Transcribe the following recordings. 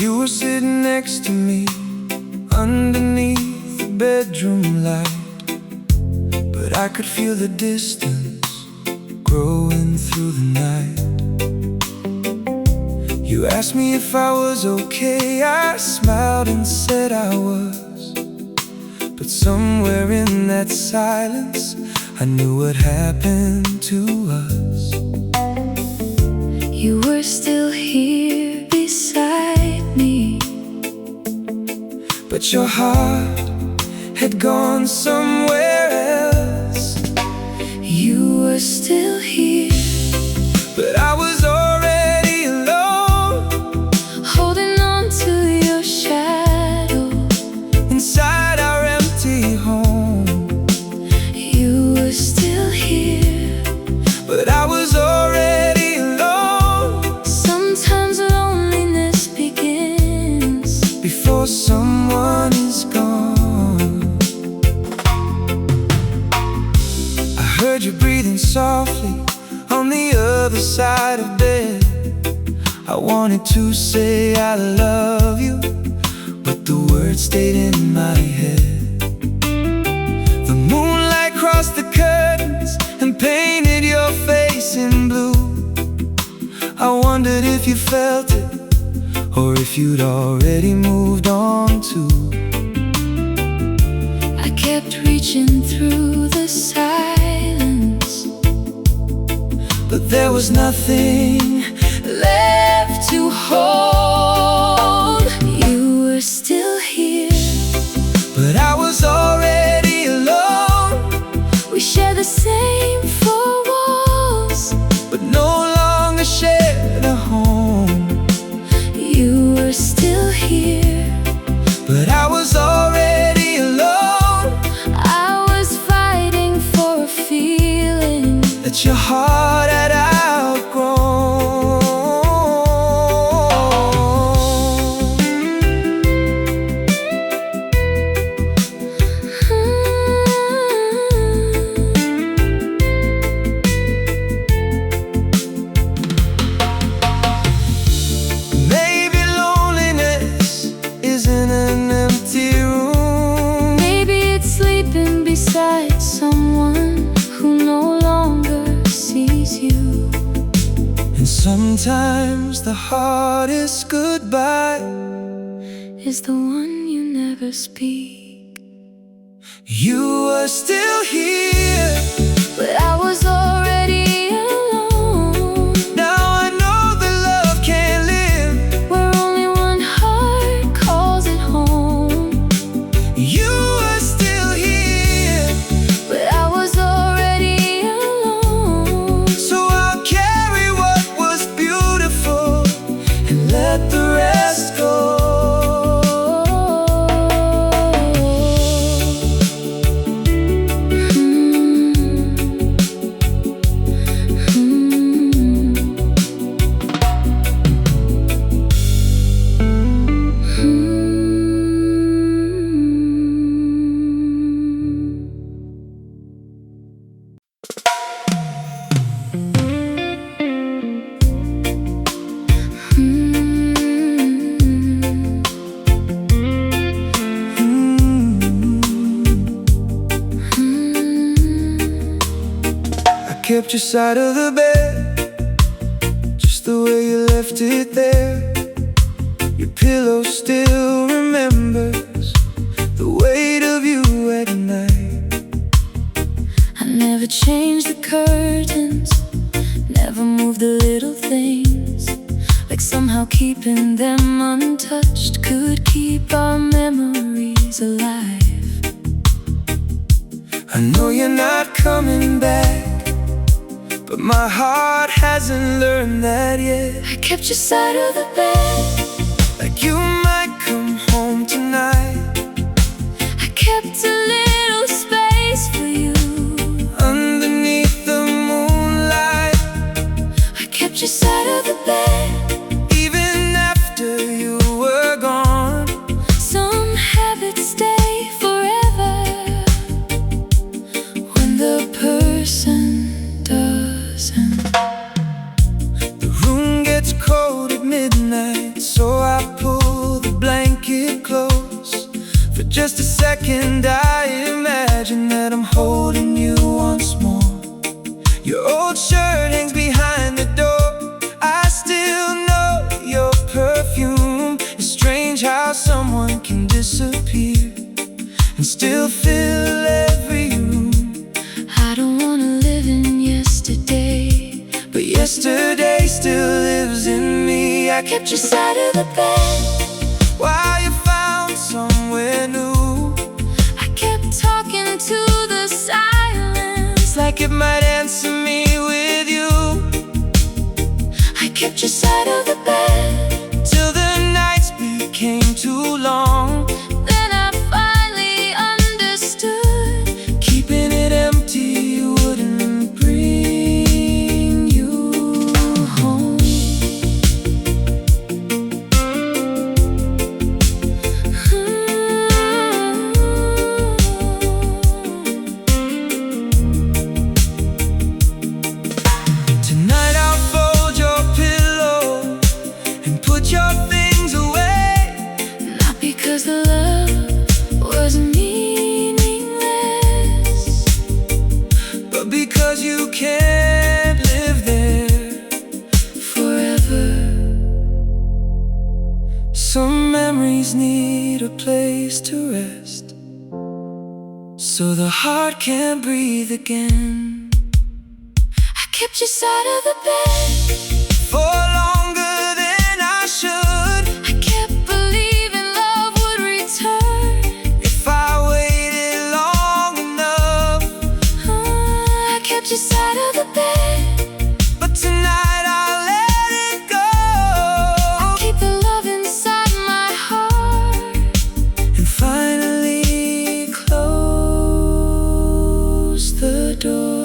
You were sitting next to me underneath the bedroom light, but I could feel the distance growing through the night. You asked me if I was okay. I smiled and said I was, but somewhere in that silence I knew what happened to us. You were still here beside me, but your heart had gone somewhere else. you were still here, but I was already alone, holding on to your shadow inside our empty home. You were still here, But I was already alone. sometimes loneliness begins Before someone is gone. I heard you breathing softly on the other side of bed. I wanted to say I love you, but the words stayed in my head. The moonlight crossed the curtains and painted your face in blue. I wondered if you felt it, or if you'd already moved on too. I kept reaching through the silence, But there was nothing left to hold. You were still here, but I was already alone. we shared the same four walls, But no longer shared a home. you were still here, But I was already alone. I was fighting for a feeling That your heart had outgrown. Maybe loneliness isn't an empty room. Maybe it's sleeping beside someone who no longer sees you. And sometimes the hardest goodbye Is the one you never speak. You were still here. But I was already alone, Now I know that love can't live. where only one heart calls it home. You were still here. But I was already alone, So I'll carry what was beautiful and let the rest go. I kept your side of the bed, just the way you left it there. Your pillow still remembers the weight of you at night. I never changed the curtains, never moved the little things, like somehow keeping them untouched could keep our memories alive. I know you're not coming back, but my heart hasn't learned that yet. I kept your side of the bed, Like you might come home tonight. I kept a little space for you. Underneath the moonlight, I kept your side of the bed, even after you were gone. some habits stay forever when the person doesn't. The room gets cold at midnight, so I pull I kept your side of the bed while you found somewhere new. I kept talking to the silence like it might answer me with you. I kept your side of the bed till the nights became too long. Then I finally understood keeping it empty wouldn't bring you home. Tonight I'll fold your pillow and put your things away. Not because the love was meaningless, but because you can't live there forever. Some memories need a place to rest, so the heart can breathe again. I kept your side of the bed for longer than I should. I kept believing love would return if I waited long enough. I kept your side of the bed, but tonight I'll let it go. I keep the love inside my heart and finally close the door.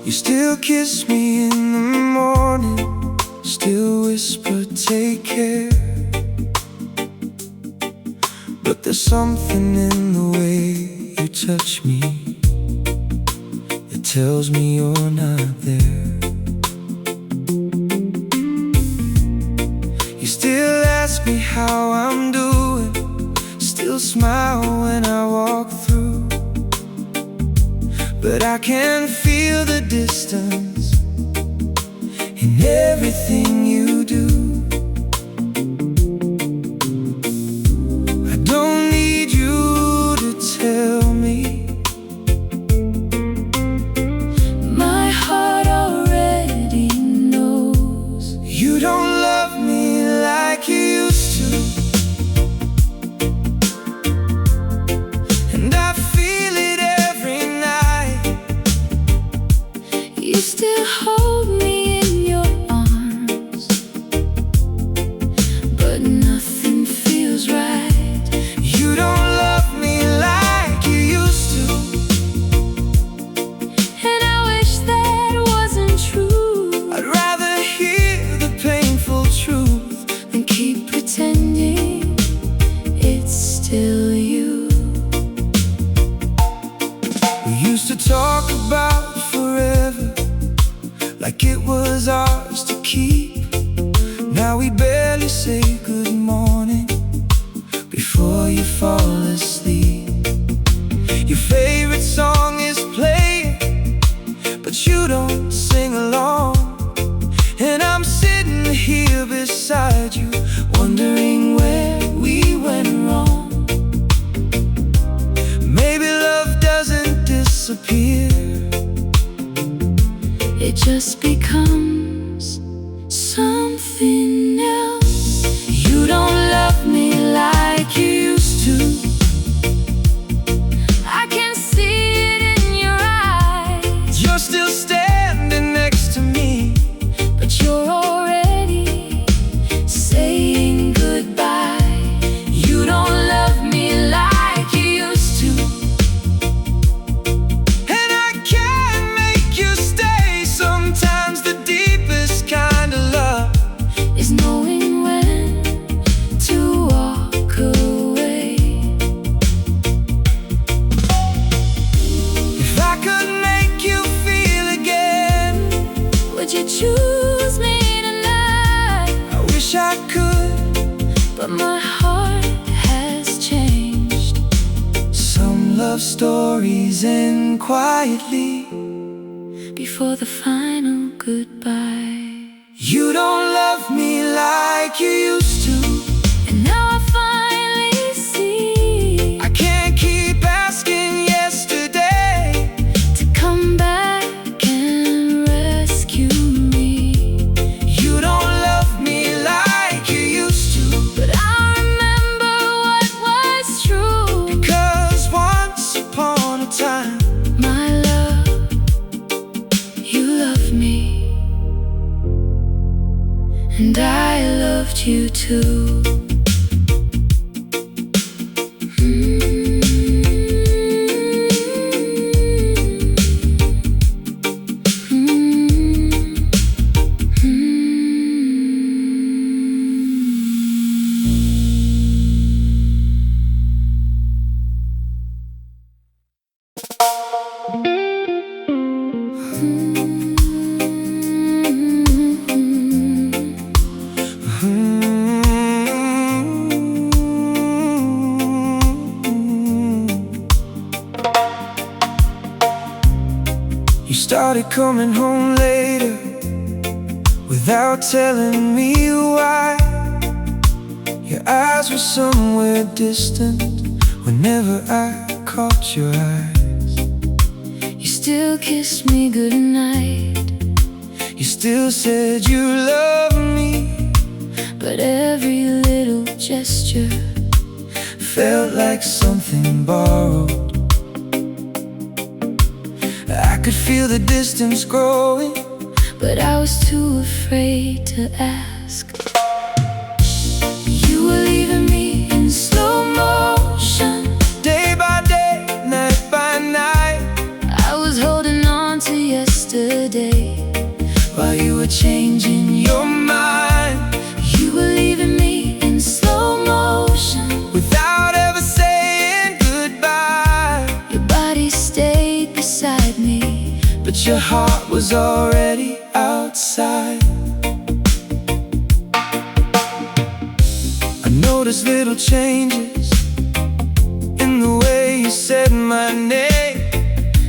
You still kiss me in the morning, still whisper, take care. But there's something in the way you touch me that tells me you're not there. You still ask me how I'm doing, still smile when I walk through, but I can feel the distance in everything you do. I don't need you to tell me, my heart already knows. you don't love me like you used to, and I feel it every night. You still hold me in your arms, but nothing feels right. You don't love me like you used to, And I wish that wasn't true. I'd rather hear the painful truth Then keep pretending it's still you. We used to talk about forever like it was ours to keep. Now we barely say good morning before you fall asleep. Your favorite song is playing, but you don't sing along. And I'm sitting here beside you, wondering where we went wrong. Maybe love doesn't disappear, It just becomes something else. You don't love me like you used to. I can see it in your eyes. you're still standing next to me, But you're already saying goodbye. You don't love me like you used to. and I can't but my heart has changed. Some love stories end quietly Before the final goodbye. You don't love me like you used to, And now I finally see I can't keep asking yesterday to come back and rescue me. You don't love me like you used to, But I remember what was true. because once upon a time, My love, you loved me, and I loved you too. You started coming home later without telling me why. Your eyes were somewhere distant whenever I caught your eyes. You still kissed me goodnight, You still said you loved me, but every little gesture felt like something borrowed. I could feel the distance growing, but I was too afraid to ask. You were leaving me in slow motion, day by day, night by night, I was holding on to yesterday while you were changing your mind. You were leaving me in slow motion, Without ever saying goodbye, your body stayed beside me, but your heart was already outside. I noticed little changes in the way you said my name.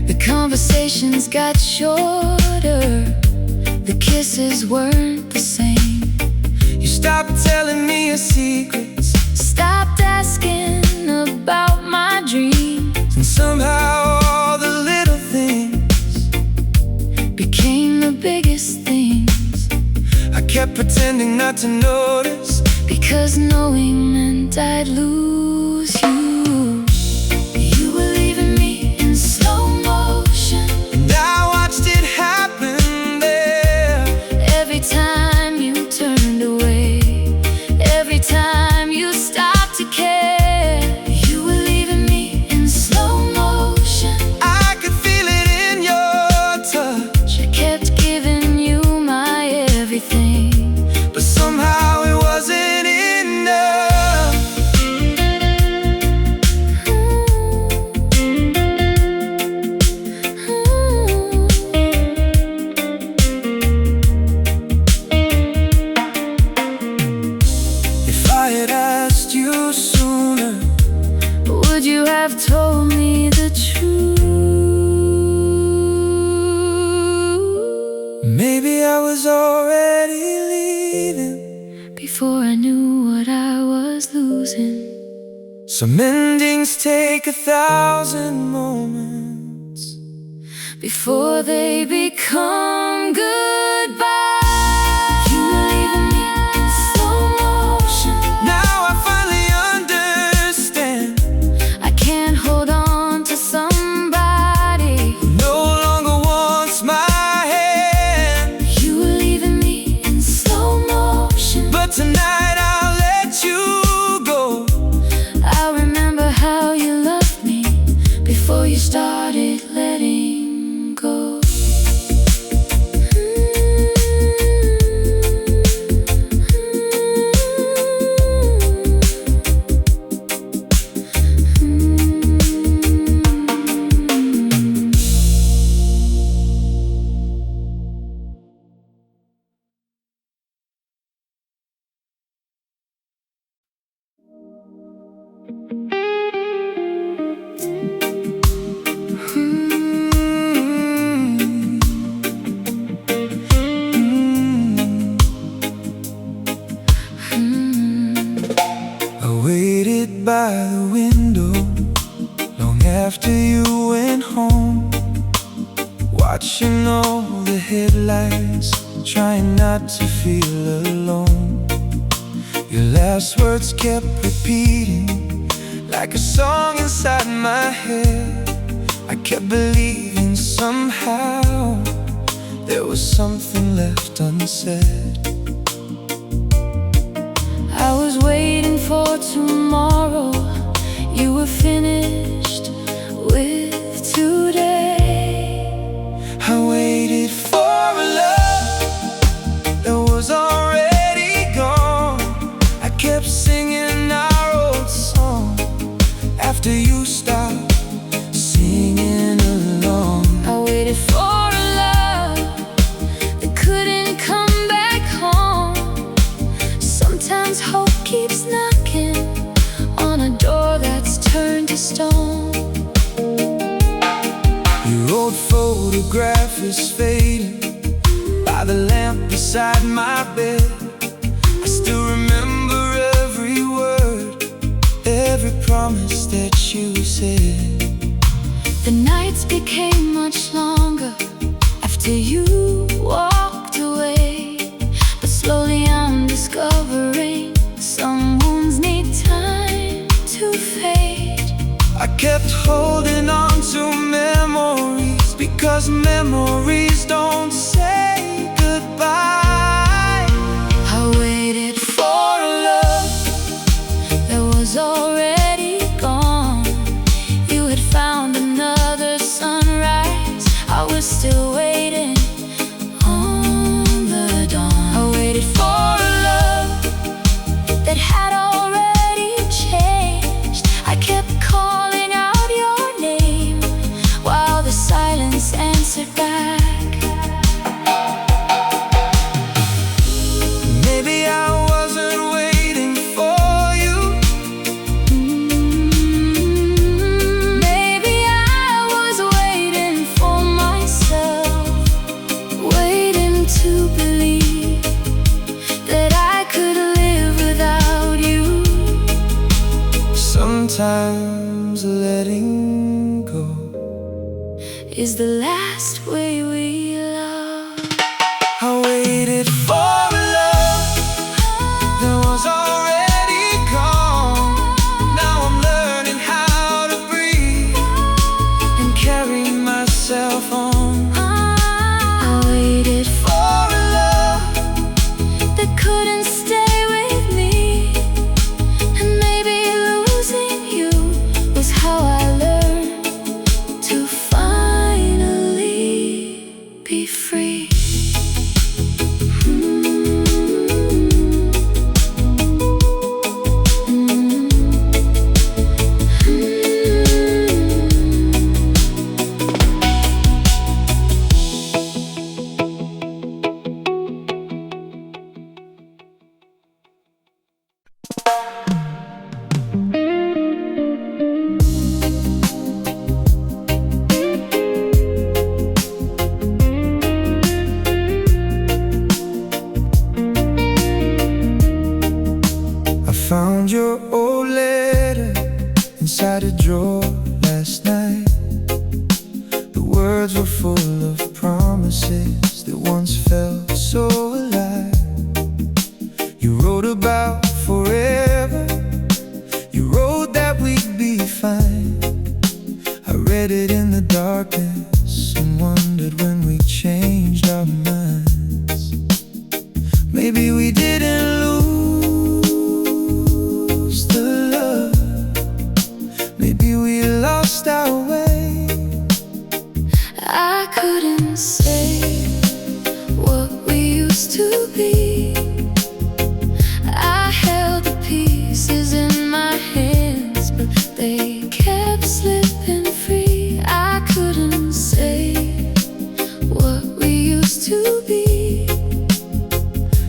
the conversations got shorter, the kisses weren't the same. You stopped telling me your secrets, Stopped asking about my dreams, and somehow all the little things became the biggest things. I kept pretending not to notice, Because knowing meant I'd lose you. You were leaving me in slow motion, and I watched it happen there. every time you turned away, every time you stopped to care. You were leaving me in slow motion, I could feel it in your touch, I kept giving you my everything, but somehow it wasn't enough. If I had asked you sooner, Would you have told me the truth? maybe I was already leaving. Before I knew what I was losing. Some endings take 1,000 moments Before they become goodbye. You were leaving me in slow motion, Now I finally understand. I can't hold on to somebody. No longer wants my hand, You were leaving me in slow motion, but tonight I'll let you go. I remember how you loved me before you started letting go. watching all the headlines, trying not to feel alone. Your last words kept repeating like a song inside my head. I kept believing somehow there was something left unsaid. I was waiting for tomorrow. You were finished with today. I waited for a love that was already gone. I kept singing our old song after you stopped singing along. I waited for a love that couldn't come back home. Sometimes hope keeps knocking on a door that's turned to stone. Your old photograph is fading by the lamp beside my bed. I still remember every word, every promise that you said. The nights became much longer after you walked away. But slowly I'm discovering some wounds need time to fade. I kept holding on to memories because memories don't say goodbye. I waited for a love that was already gone. You had found another sunrise. I was still waiting on the dawn. I waited for a love that had already changed. I kept calling out your name while the silence answered back. Maybe I wasn't waiting for you. Maybe I was waiting for myself, waiting to believe that I could live without you. Sometimes letting go Is the last way we love. I waited for a love that was already gone. Now I'm learning how to breathe and carry myself on. I waited For a love that couldn't stay with me, and maybe losing you was how I learned to finally be free. I found your old letter inside a drawer last night. The words were full of promises that once felt so alive. You wrote about forever. You wrote that we'd be fine. I read it in the darkness and wondered when we changed our minds. Maybe we didn't lose the love. Maybe we lost our way. I couldn't say what we used to be. I held the pieces in my hands, but they kept slipping free. I couldn't say what we used to be.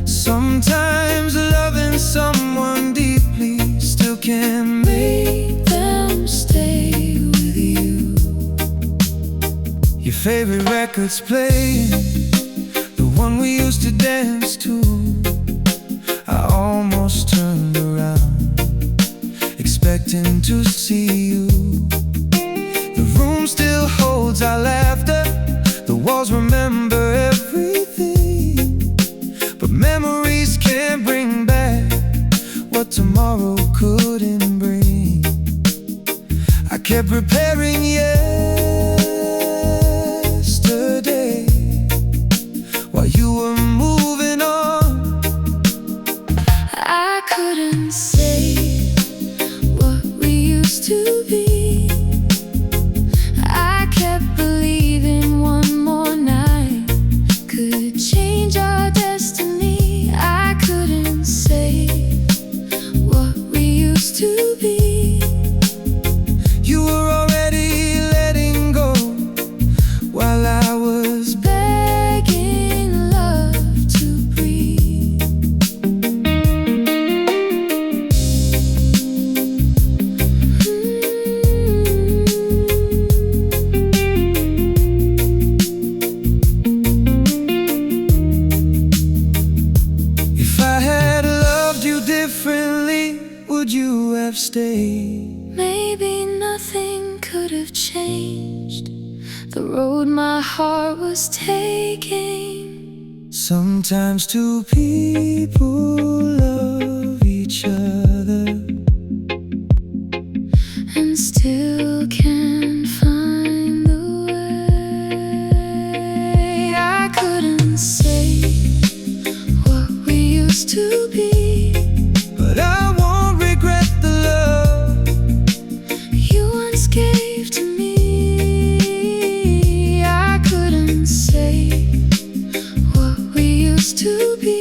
Sometimes loving someone deeply still can make them stay with you. Your favorite record's playing, the one we used to dance to. I almost turned around, expecting to see you. The room still holds our laughter. The walls heart was taking. Sometimes two people love each other and still can't find the way. I couldn't say what we used to be, but I won't regret the love you once gave to me. I couldn't say what we used to be.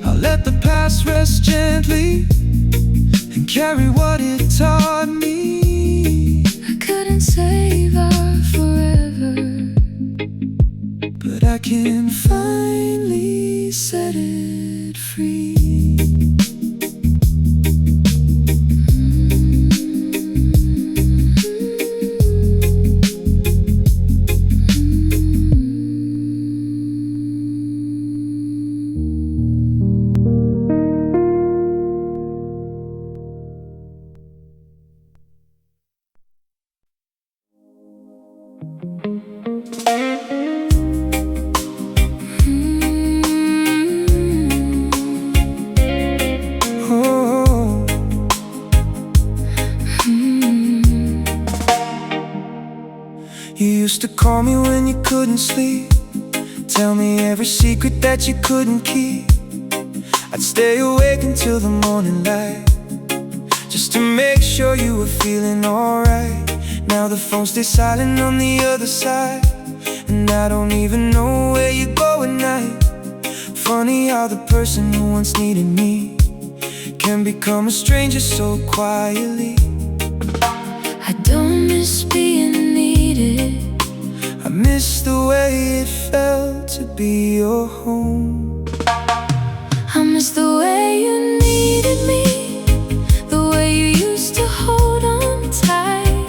I'll let the past rest gently and carry what it taught me. I couldn't save our forever, but I can finally set it free. You used to call me when you couldn't sleep, tell me every secret that you couldn't keep. I'd stay awake until the morning light, just to make sure you were feeling alright. Now the phone stays silent on the other side, and I don't even know where you go at night. Funny how the person who once needed me can become a stranger so quietly. I don't miss being needed. I miss the way it felt to be your home. I miss the way you needed me, the way you used to hold on tight,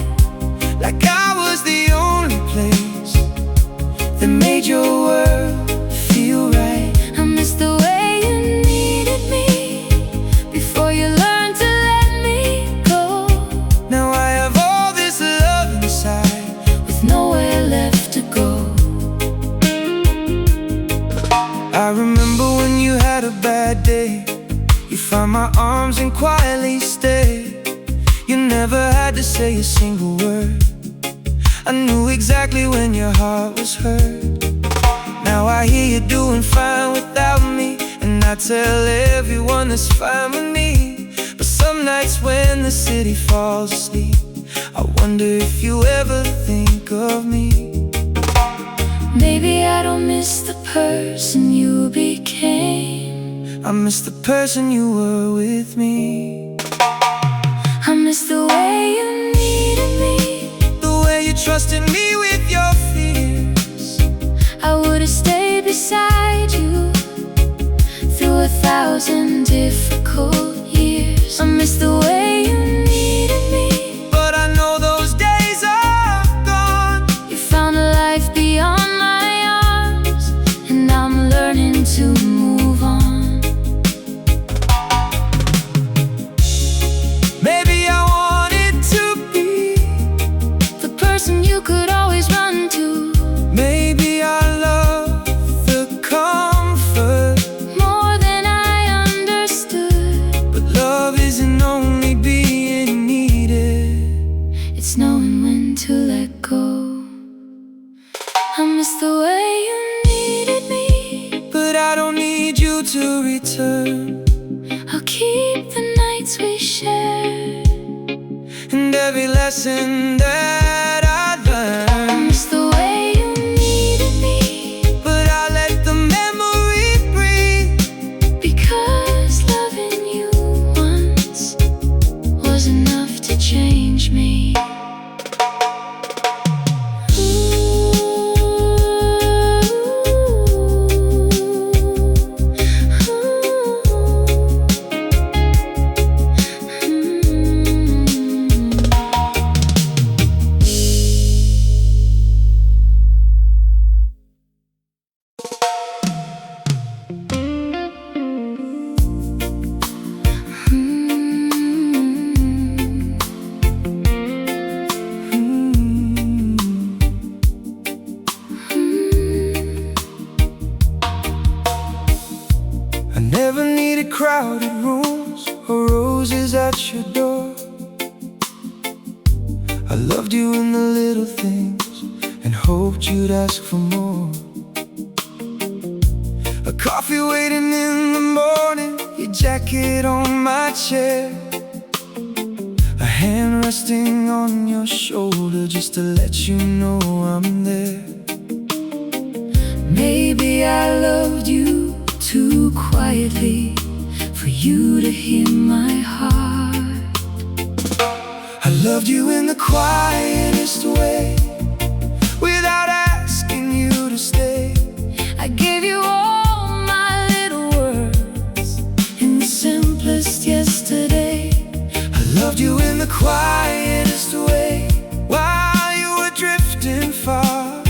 like I was the only place that made your world feel right. I miss the way you needed me before you learned to let me go. Now I have all this love inside with nowhere left to go. I remember when you had a bad day, you found my arms and quietly stayed. You never had to say a single word, I knew exactly when your heart was hurt. Now I hear you doing fine without me, and I tell everyone that's fine with me. But some nights when the city falls asleep, I wonder if you ever think of me. Maybe I don't miss the person you became, I miss the person you were with me. I miss the way you needed me, the way you trusted me with your fears. I would've stayed beside you through 1,000 difficult years. I miss the way you needed me, but I know those days are gone. you found a life beyond my arms, and I'm learning to move on. Maybe I wanted to be the person you could always run to. Maybe I love the comfort More than I understood, but love isn't only being needed, it's knowing when to let go. I miss the way you needed me, but I don't need you to return. I'll keep the nights we shared And every lesson that I I learned, miss the way you needed me, but I let the memory breathe. because loving you once was enough to change me. crowded rooms or roses at your door. I loved you in the little things and hoped you'd ask for more. A coffee waiting in the morning, your jacket on my chair, a hand resting on your shoulder just to let you know I'm there. Maybe I loved you too quietly for you to hear my heart. I loved you in the quietest way, without asking you to stay. I gave you all my little words in the simplest yesterday. I loved you in the quietest way, while you were drifting far.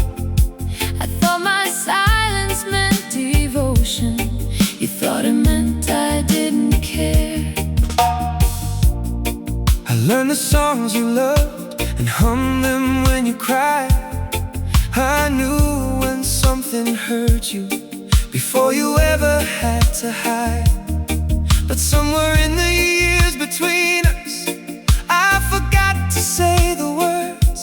I thought my silence meant devotion. You thought it meant I didn't care. I learned the songs you loved and hummed them when you cried. I knew when something hurt you before you ever had to hide. But somewhere in the years between us, I forgot to say the words.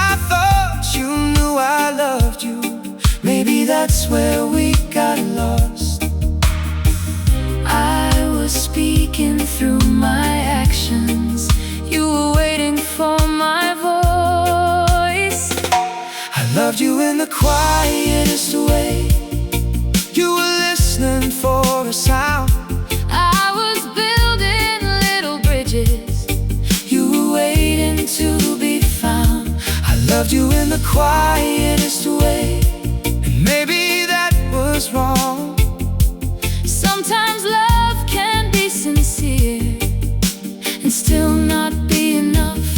I thought you knew I loved you. Maybe that's where we got lost. I was speaking through my actions. You were waiting for my voice. I loved you in the quietest way. You were listening for a sound. I was building little bridges. You were waiting to be found. I loved you in the quietest way, and maybe that was wrong. Sometimes love can be sincere and still not be enough.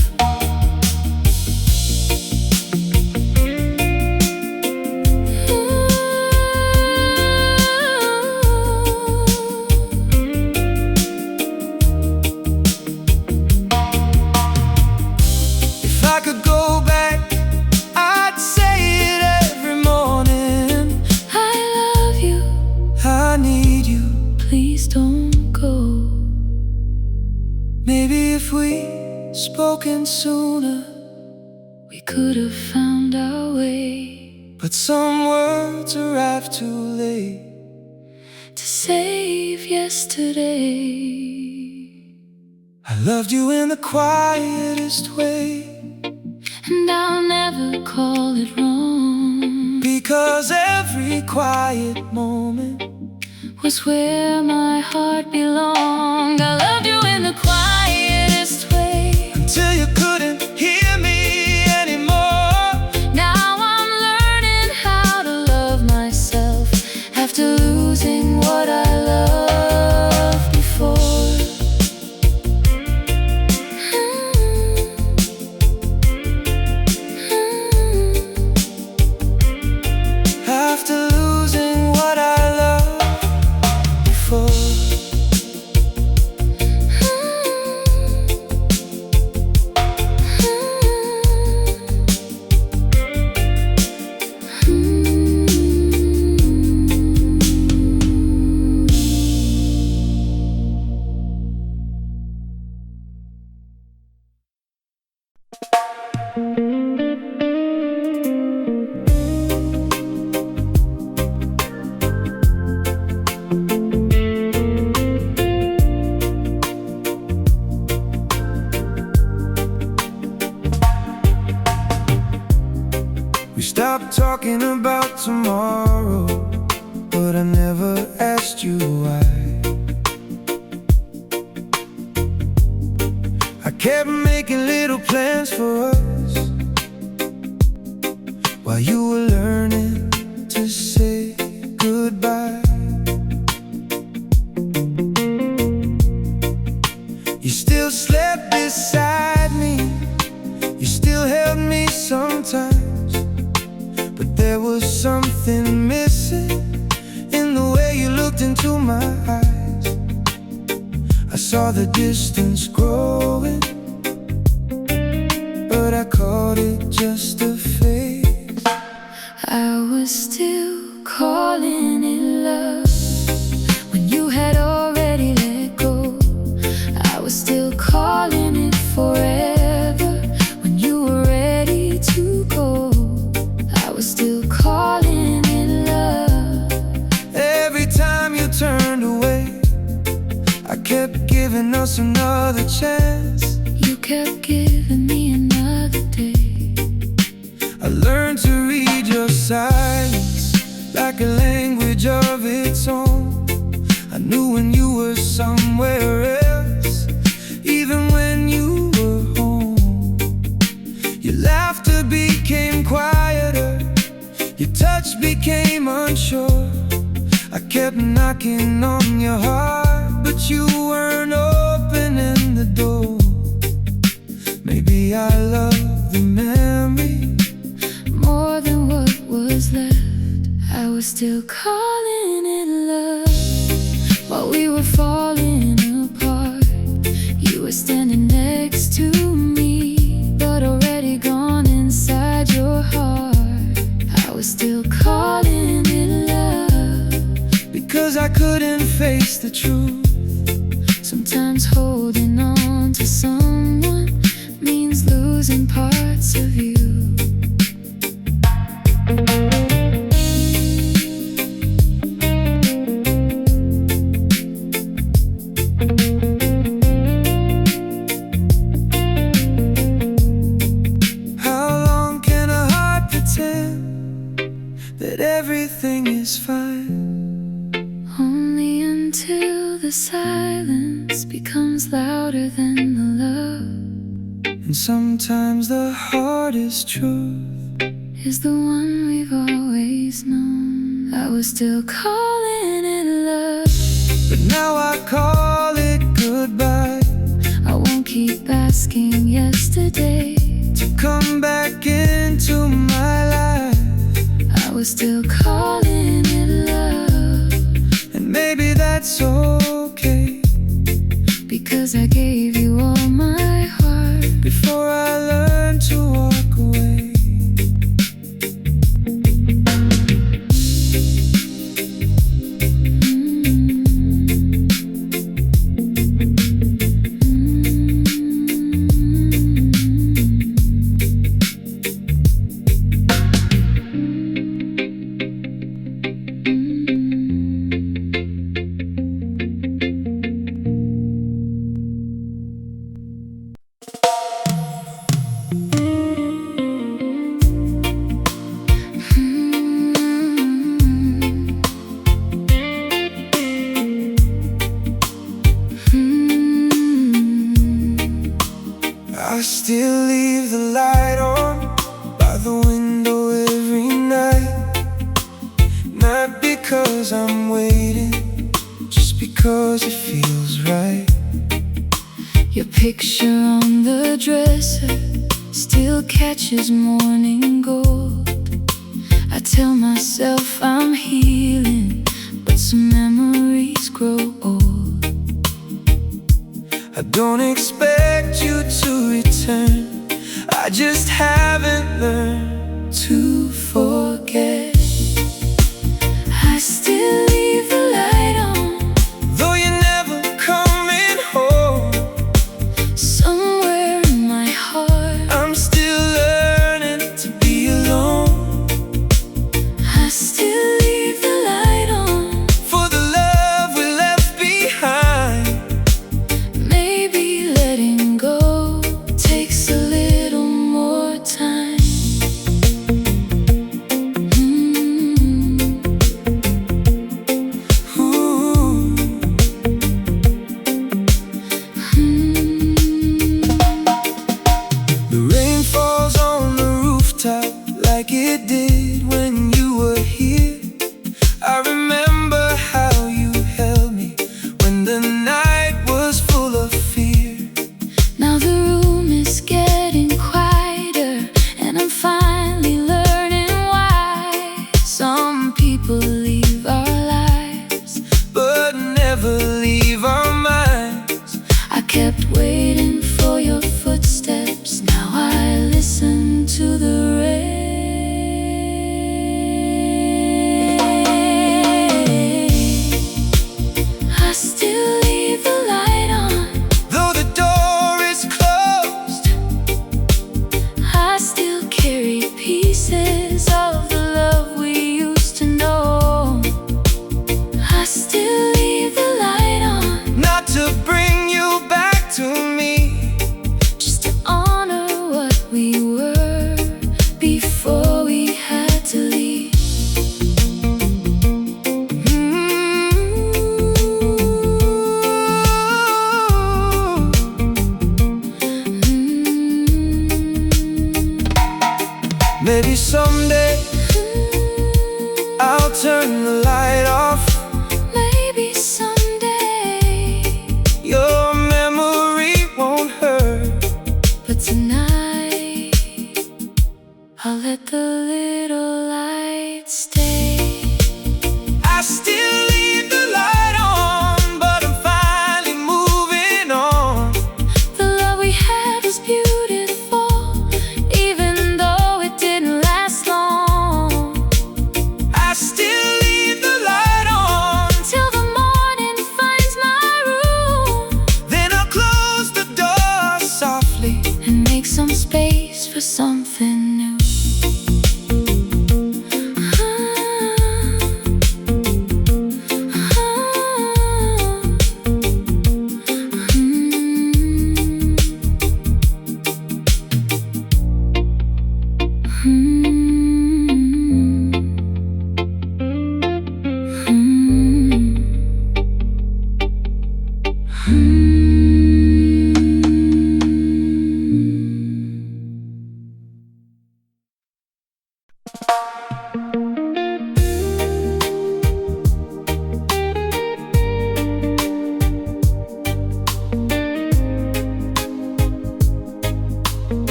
If I could go back, I'd say it every morning. I love you, I need you. please don't go. Maybe if we spoken sooner, We could have found our way but some words arrived too late. to save yesterday. I loved you in the quietest way, And I'll never call it wrong, because every quiet moment was where my heart belonged. I loved you in the quietest way, until you couldn't hear me anymore. now I'm learning how to love myself after losing what I loved before. After losing what I loved before. We stopped talking about tomorrow, but I never asked you why. I kept making little plans for us while you were learning to say goodbye. You still slept beside me, you still held me sometimes, but there was something missing in the way you looked into my eyes. I saw the distance growing, but I called it just a phase. I was still calling it love when you had already kept giving us another chance. You kept giving me another day. I learned to read your silence like a language of its own. I knew when you were somewhere else, even when you were home. Your laughter became quieter, your touch became unsure. I kept knocking on your heart, but you weren't opening the door. Maybe I love the memory more than what was left. I was still calling it love while we were falling apart. You were standing next to me, but already gone inside your heart. I was still calling it love because I couldn't face the truth. Sometimes holding on to someone means losing parts of you. How long can a heart pretend that everything is fine? Only until the silence becomes louder than the love. And sometimes the hardest truth Is the one we've always known. I was still calling it love, but now I call it goodbye. I won't keep asking yesterday To come back into my life. I was still calling it love, And maybe that's okay, because I gave you all my heart before I learned to walk away. I still leave the light on by the window every night. Not because I'm waiting, just because it feels right. Your picture on the dresser still catches morning gold. I tell myself I'm healing, but some memories grow old. I don't expect you to return, I just haven't learned to forget. I still leave the light on, though you're never coming home. somewhere in my heart. I'm still learning to be alone. I still leave the light on, For the love we left behind. maybe letting go takes a little more time. Ooh. The rain falls on the rooftop like it did when you were here. I remember how you held me when the night was full of fear. Now the room is getting quieter, and I'm finally learning why some people leave our lives, but never leave our minds. I kept waiting for your footsteps, now I listen to the rain. I still leave the light on, Though the door is closed, I still carry pieces of the love we used to know. I still leave the light on, not to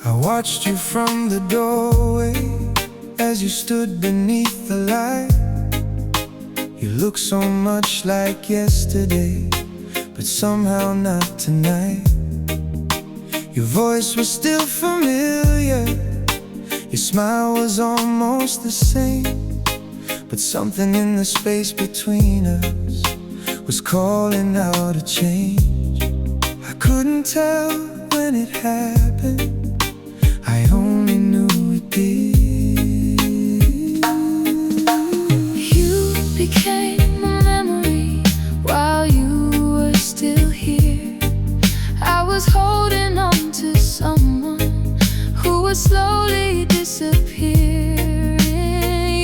I watched you from the doorway as you stood beneath the light. You look so much like yesterday, but somehow not tonight. Your voice was still familiar, your smile was almost the same, but something in the space between us was calling out a change. I couldn't tell when it happened, I only knew it did. You became a memory while you were still here. I was holding on to someone who was slowly disappearing.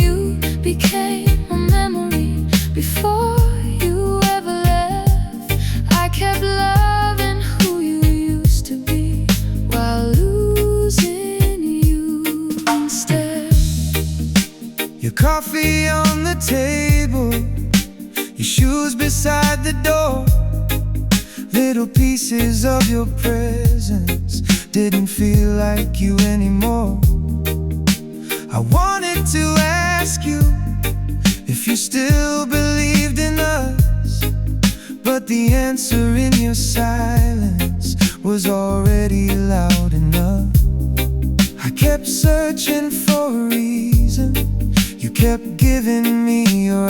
You became a memory before you ever left. I kept loving who you used to be while losing you instead. Your coffee on the table, your shoes beside the door. Little pieces of your presence didn't feel like you anymore. I wanted to ask you if you still believed in us, but the answer in your silence was already loud enough. I kept searching for a reason, you kept giving me your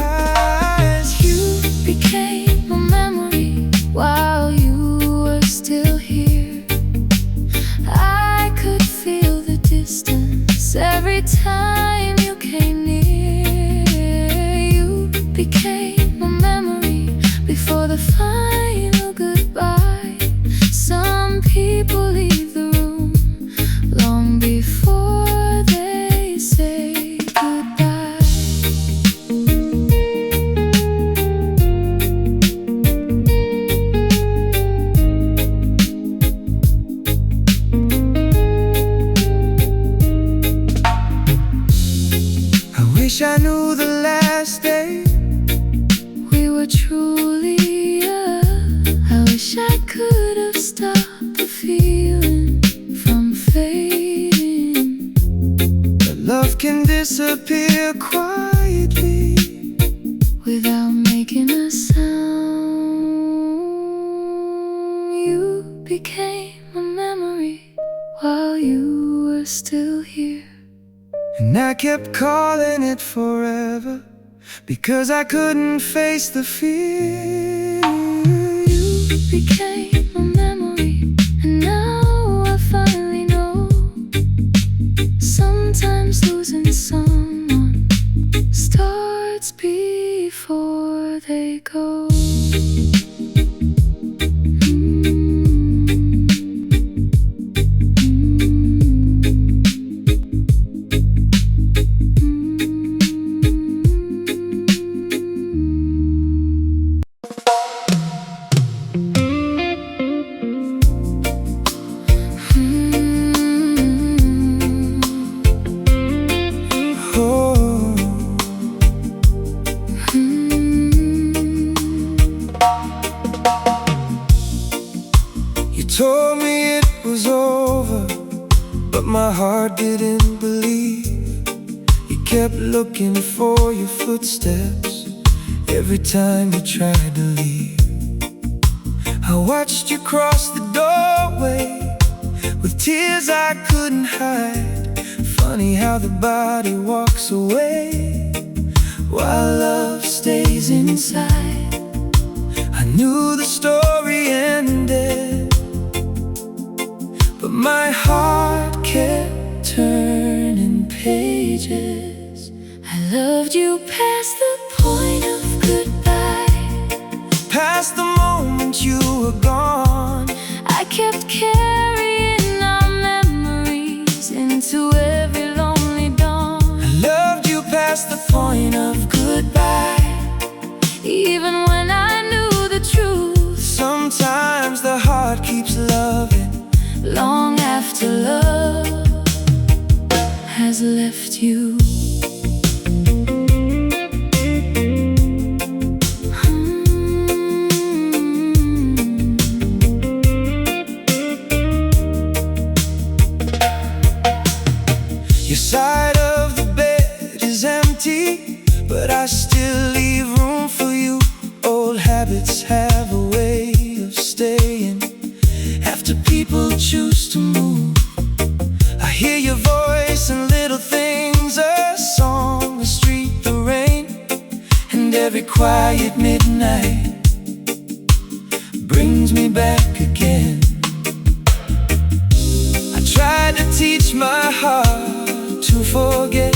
eyes. You became a memory while you were still here. I could feel the distance every time you came near. You became a memory before the final goodbye. Some people leave the room long before they say goodbye. I wish I knew the last day We were truly young. I wish I could have stopped the feeling from fading. but love can disappear quietly Without making a sound. You became a memory while you were still here. and I kept calling it forever because I couldn't face the fear. You became a memory, and now I finally know. Sometimes losing someone starts before they go. Oh, you told me it was over, but my heart didn't believe. You kept looking for your footsteps every time you tried to leave. I watched you cross the doorway with tears I couldn't hide. Funny how the body walks away while love stays inside. I knew the story ended, but my heart kept turning pages. I loved you past the point of goodbye. Past the moment you were gone, I kept carrying our memories into every lonely dawn. I loved you past the point of goodbye. Even when I knew the truth, Sometimes the heart keeps loving long after love has left you. side of the bed is empty, but I still leave room for you. Old habits have a way of staying after people choose to move. I hear your voice in little things, a song, the street, the rain, and every quiet midnight brings me back again. I tried to teach my heart to forget,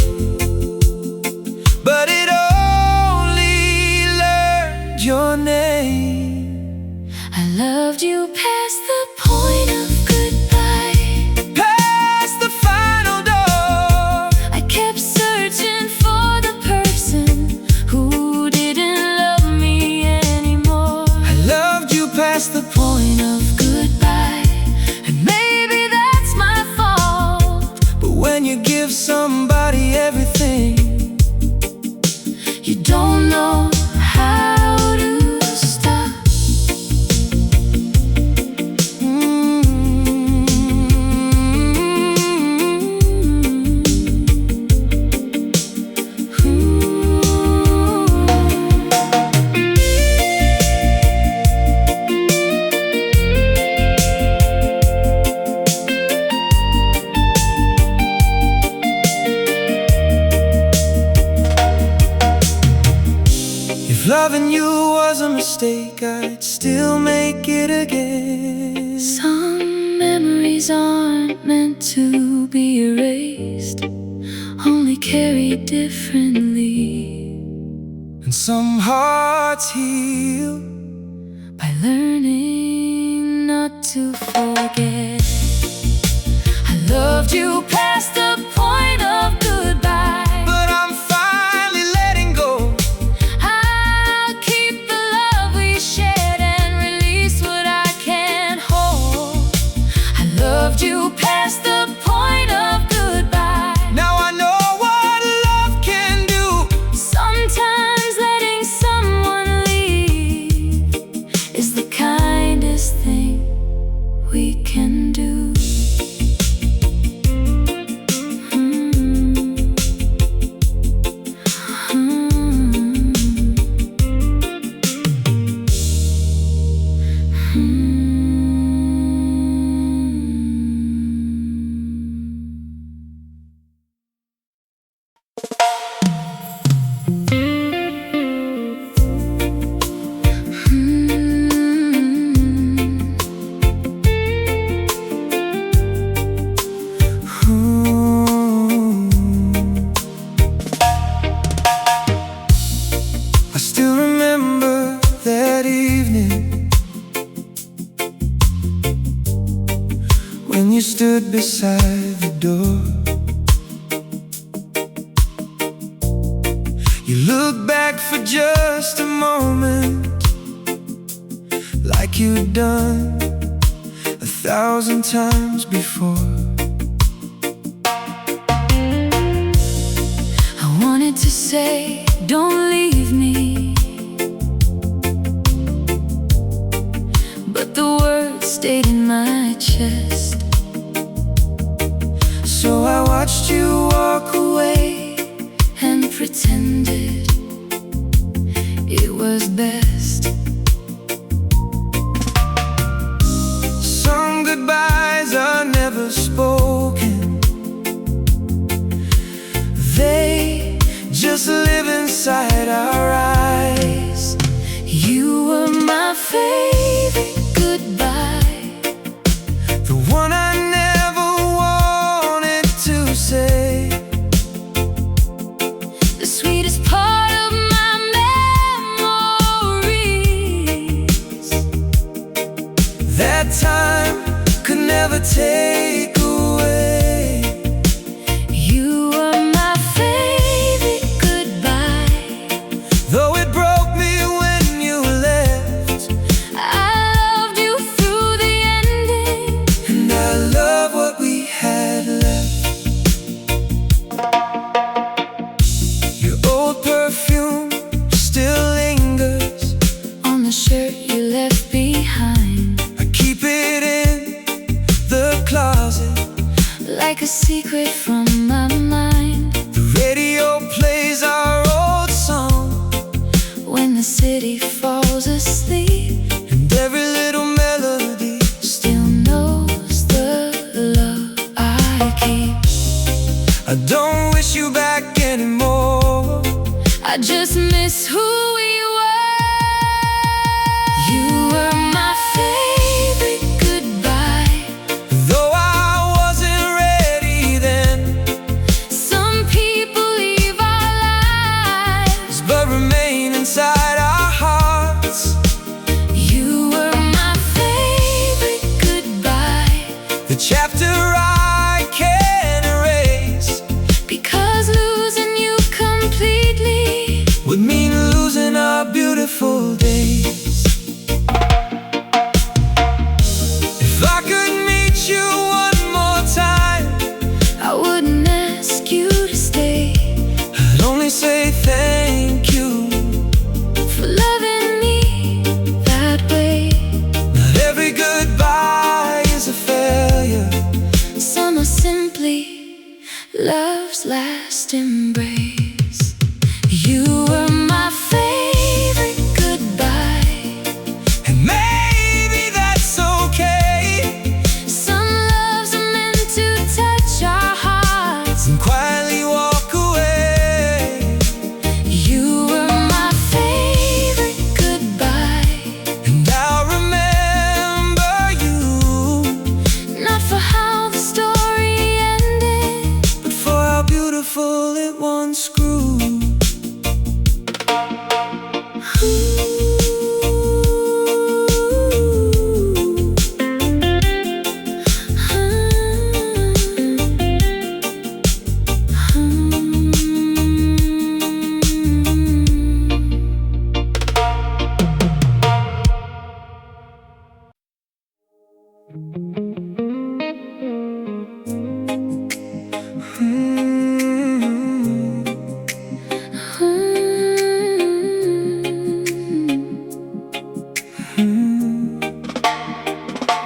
but it only learned your name. I loved you past the point of goodbye, Past the final door. I kept searching for the person who didn't love me anymore. I loved you past the Point of goodbye, and maybe that's my fault. But when you give somebody everything, You don't know how to stop. if loving you was a mistake, I'd still make it again. Some memories aren't meant to be erased, only carried differently. And some hearts heal By learning not to forget. I loved you past the point of goodbye, but I'm finally letting go. I'll keep the love we shared and release what I can't hold. I loved you past the point of goodbye. Now I know what love can do. Sometimes letting someone leave is the kindest thing we can do. I still remember that evening when you stood beside the door. You looked back for just a moment, like you'd done 1,000 times before. I wanted to say, don't leave me, but the words stayed in my chest. So I watched you walk away And pretended it was best. Some goodbyes are never spoken, they just live inside our eyes. You were my favorite goodbye, The one I never wanted to say. the sweetest part of my memories. That time could never take away. You were my favorite goodbye, Though it broke me when you left, I loved you through the ending. and I love what we had left. Your old perfume still lingers On the shirt you left behind, I keep it in the closet like a secret from my mind. The radio plays our old song When the city falls asleep, and every little melody still knows the love I keep. I don't wish you back anymore. I just miss who we were. You were my favorite goodbye. Though I wasn't ready then, Some people leave our lives, but remain inside our hearts. you were my favorite goodbye. The chapter I can't erase Because losing you completely would mean losing our beautiful days. If I could meet you one more time, I wouldn't ask you to stay, I'd only say thank you. for loving me that way. Not every goodbye is a failure. Some are simply love's last embrace. You were my favorite goodbye. And maybe that's okay. Some loves are meant to touch our hearts. And quietly walk away. You were my favorite goodbye. And I'll remember you, Not for how the story ended, but for how beautiful it once grew.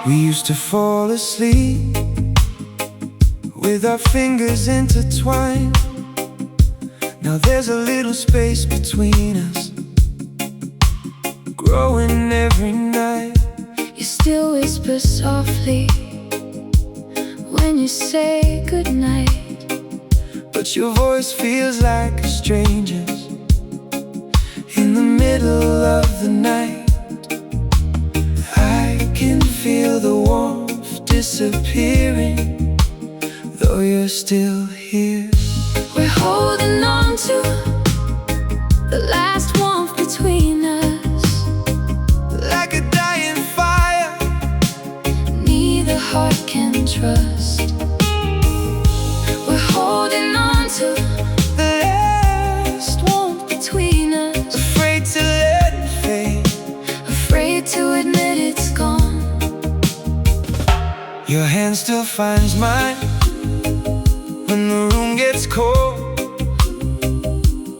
We used to fall asleep with our fingers intertwined. Now there's a little space between us, growing every night. You still whisper softly when you say goodnight, But your voice feels like a stranger's in the middle of the night. I can feel the warmth disappearing, though you're still here. we're holding on to the last warmth between us. Like a dying fire, Neither heart can trust. We're holding on to the last warmth between us, afraid to let it fade. afraid to admit it's gone. Your hand still finds mine when the room gets cold,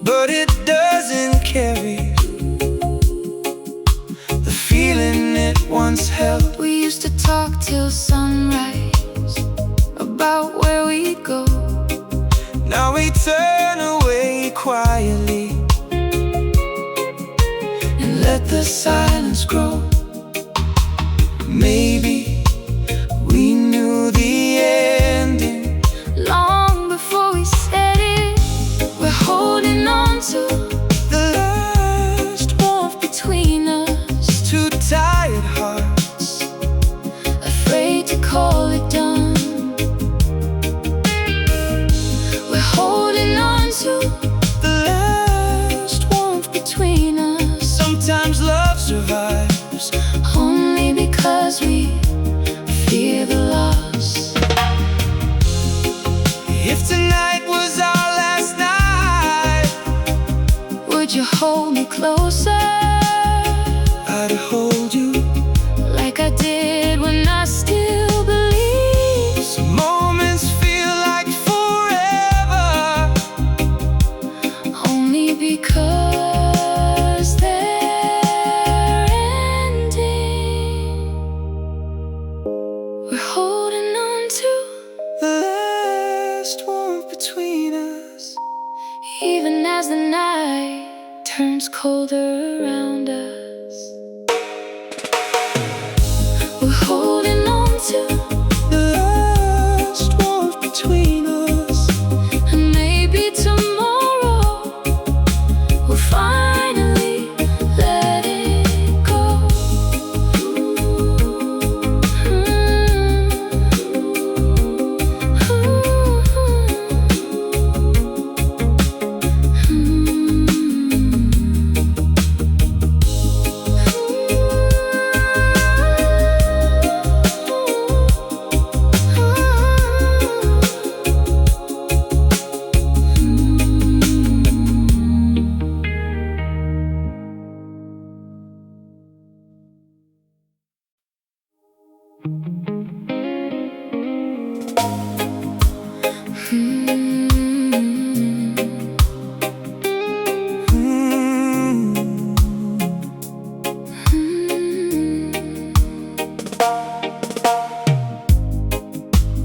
but it doesn't carry the feeling it once held. We used to talk till sunrise about where we'd go. Now we turn away quietly and let the silence grow. Maybe we knew the ending Long before we said it, we're holding on to the last warmth between us, two tired hearts, afraid to even as the night turns colder around us. We're holding on to the last warmth between us, and maybe tomorrow we'll finally let it go.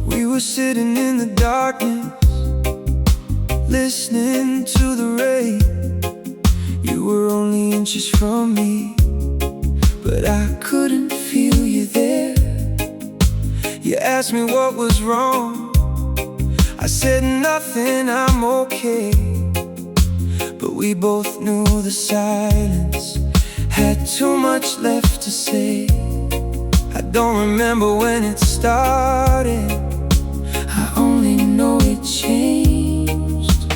We were sitting in the darkness, listening to the rain. You were only inches from me, but I couldn't feel you there. You asked me what was wrong. I said nothing, I'm okay. But we both knew the silence had too much left to say. I don't remember when it started, I only know it changed.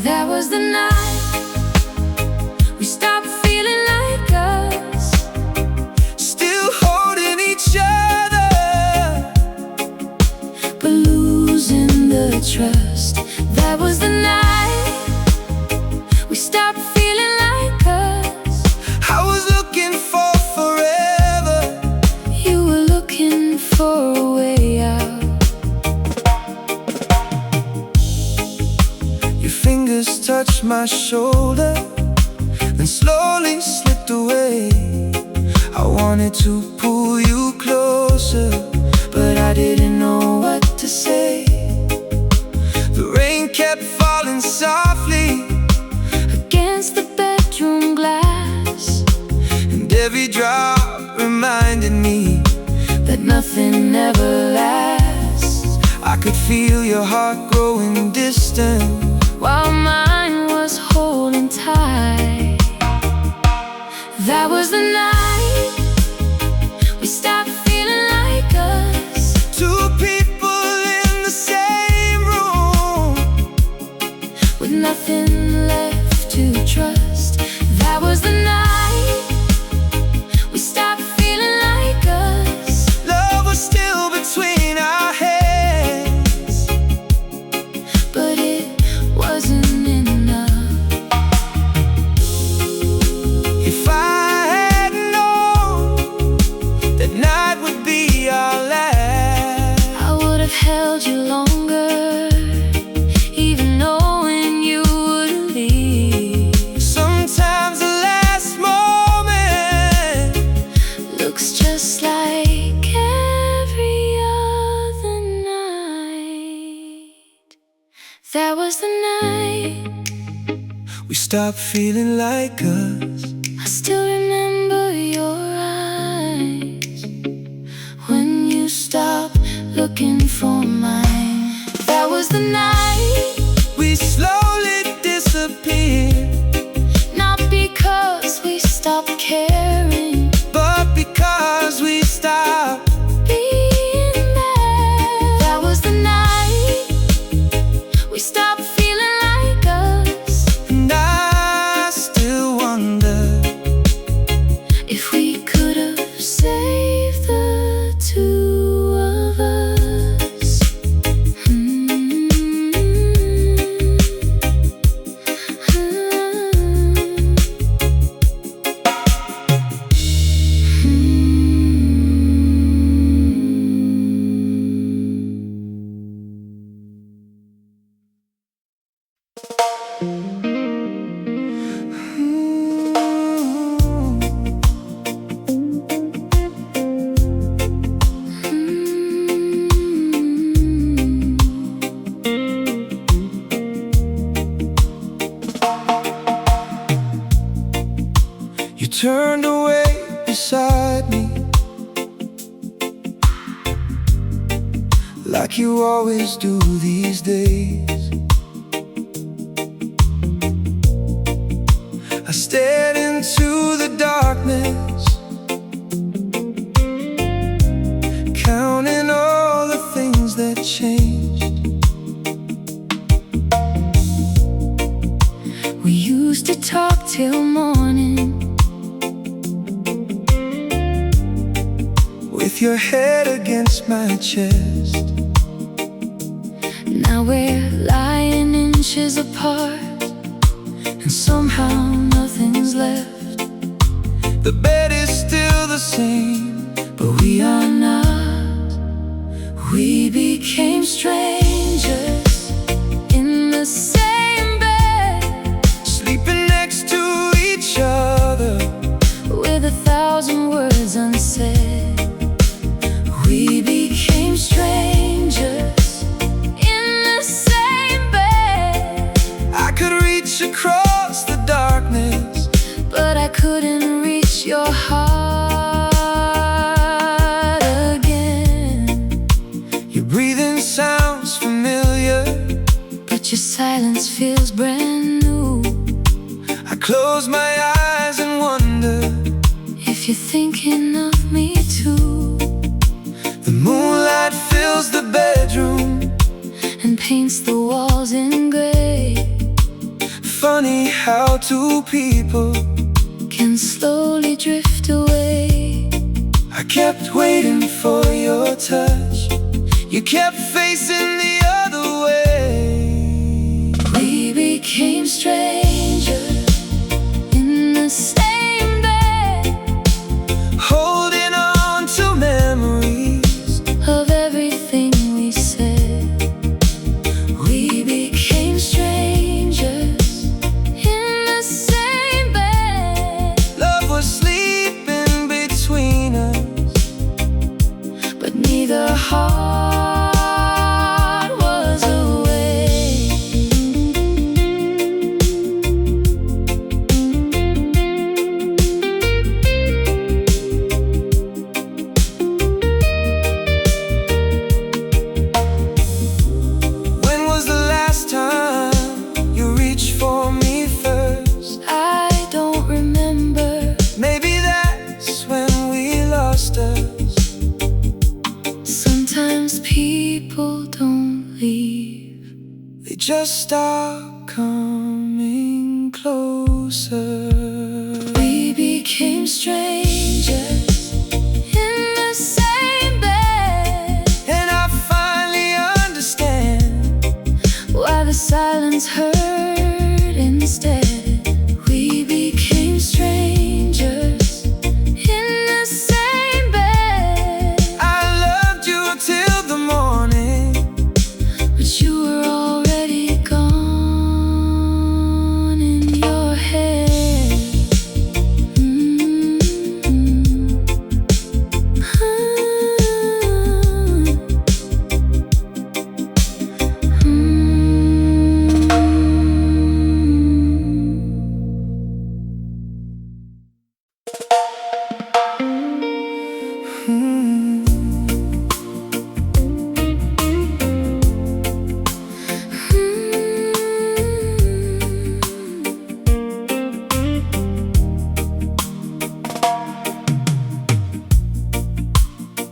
That was the night we stopped feeling like us, still holding each other, but losing the trust. That was the night we stopped feeling like us. I was looking for forever, You were looking for a way out. your fingers touched my shoulder, then slowly slipped away. I wanted to pull you closer, but I didn't know what to say. The rain kept falling softly Against the bedroom glass, and every drop reminded me that nothing ever lasts. I could feel your heart growing distant, While mine was holding tight. That was the night we stopped feeling like us. two people in the same room, With nothing left to trust. That was the night we stopped feeling like us. love was still between our heads, But it wasn't enough. if I had known that night would be our last, I would have held you longer, even knowing you would leave. sometimes the last moment Looks just like every other night. That was the night we stopped feeling like us. I still remember your eyes when you stopped looking for mine. That was the night We slowly disappeared, not because we stopped caring, but because we stopped. being there. That was the night we stopped feeling like us. And I still wonder If we could have saved the two of us. turned away beside me, like you always do these days. I stared into the darkness, counting all the things that changed. We used to talk till morning, with your head against my chest. now we're lying inches apart, and somehow nothing's left. The bed is still the same, But we are not. We became strangers in the same bed, sleeping next to each other, with 1,000 words unsaid. We became strangers in the same bed. I could reach across the darkness, but I couldn't reach your heart again. your breathing sounds familiar, But your silence feels brand new. I close my eyes and wonder If you're thinking of me too, the moonlight fills the bedroom, and paints the walls in gray. funny how two people Can slowly drift away. I kept waiting for your touch, you kept facing the other way. We became strangers in the same bed, Holding on to memories of everything we said. We became strangers in the same bed. love was sleeping between us, But neither heart was awake. when was the last time you reached for me first? I don't remember. Maybe that's when we lost us. Sometimes people don't leave, They just start coming closer. we became strangers in the same bed. And I finally understand Why the silence hurt instead. We became strangers in the same bed. I loved you till the morning, But you were already gone in your head.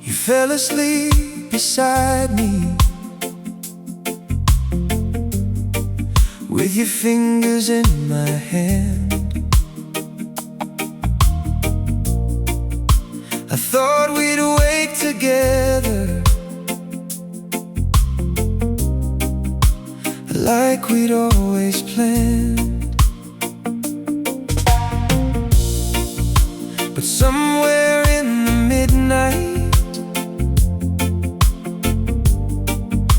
you fell asleep beside me, with your fingers in my hand. I thought we'd wake together, like we'd always planned. But somewhere in the midnight,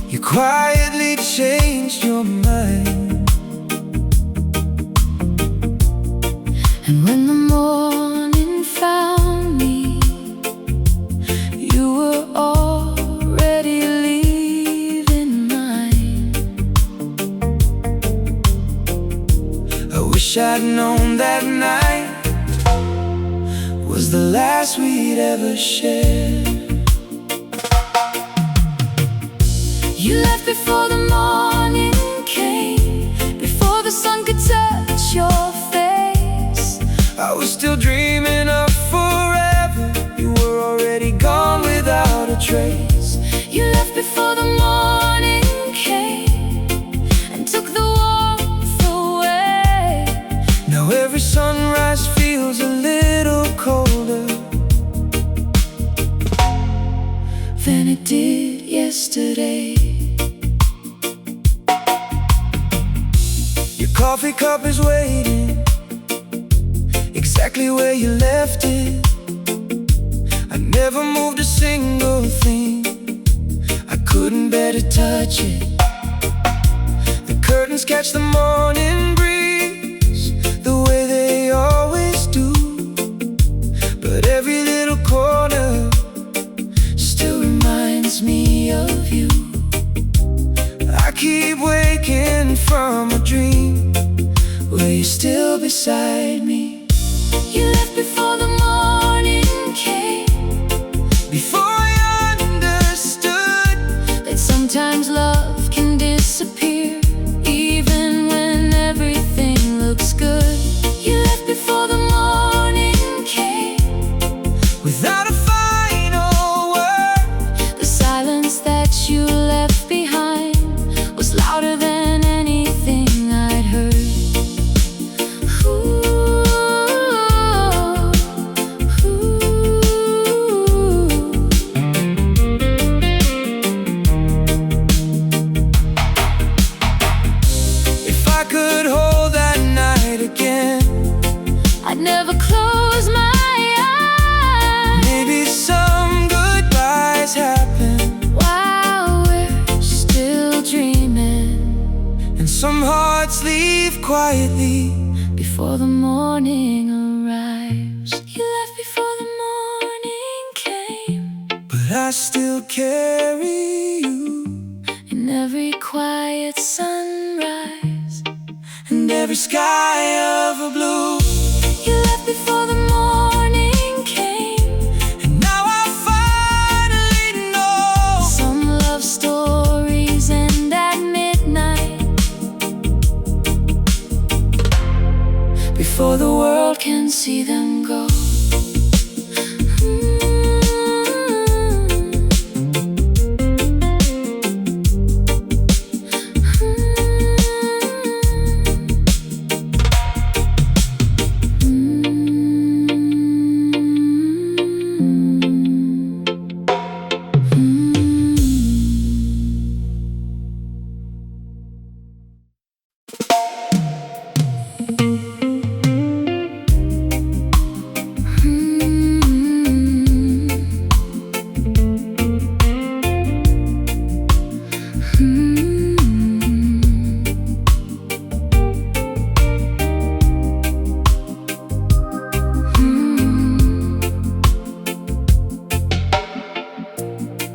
you quietly changed your mind. And when the morning found me, you were already leaving mine. I wish I'd known that night was the last we'd ever shared. You left before the morning came, before the sun could touch your face. I was still dreaming of forever. You were already gone without a trace. You left before the morning came and took the warmth away. Now every sunrise feels a little colder than it did yesterday. Your coffee cup is waiting exactly where you left it. I never moved a single thing, I couldn't bear to touch it. The curtains catch the morning breeze the way they always do, but every little corner still reminds me of you. I keep waking from a dream where you're still beside me. You left before the morning came, before I understood that sometimes love can disappear even when everything looks good. You left before the morning came, without a final word. the silence that you left behind was louder than anything I'd heard. Ooh, ooh. If I could hold that night again, I'd never close my eyes maybe some goodbyes happen, while we're still dreaming, and some hearts leave quietly before the morning arrives. You left before the morning came, but I still carry you. in every quiet sunrise And every sky of a blue. you left before the morning came. And now I finally know Some love stories end at midnight, before the world can see them go.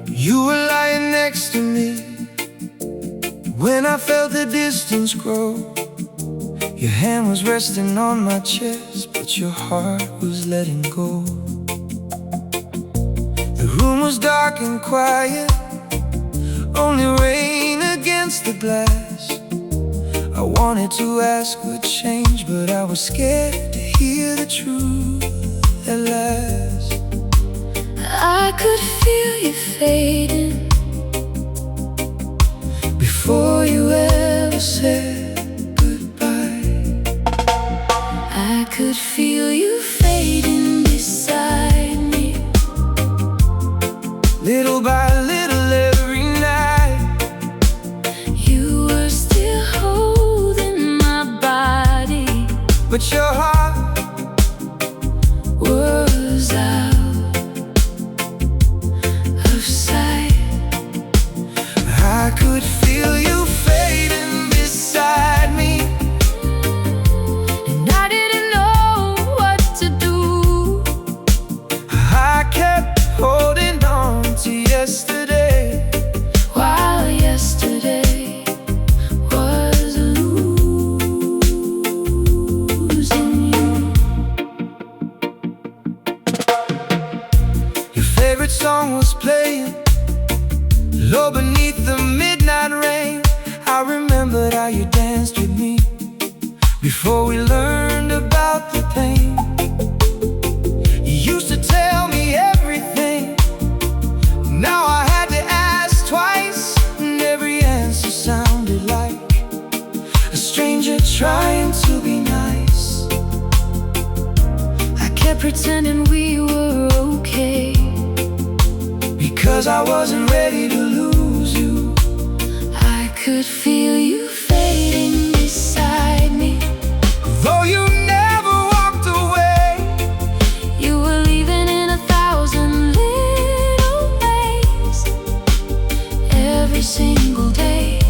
you were lying next to me when I felt the distance grow. Your hand was resting on my chest, but your heart was letting go. The room was dark and quiet, only rain against the glass. I wanted to ask what changed, but I was scared to hear the truth at last. I could feel you fading before you ever said goodbye. I could feel you fading beside me, Little by little every night. you were still holding my body, But your heart was out of sight. I could feel you fading beside me, And I didn't know what to do. I kept holding on to yesterday, While yesterday was losing you. Low beneath the midnight rain, I remembered how you danced with me before we learned about the pain. You used to tell me everything. Now I had to ask twice, and every answer sounded like a stranger trying to be nice. I kept pretending we were okay, because I wasn't ready to lose you. I could feel you fading beside me. Though you never walked away, You were leaving in 1,000 little ways. Every single day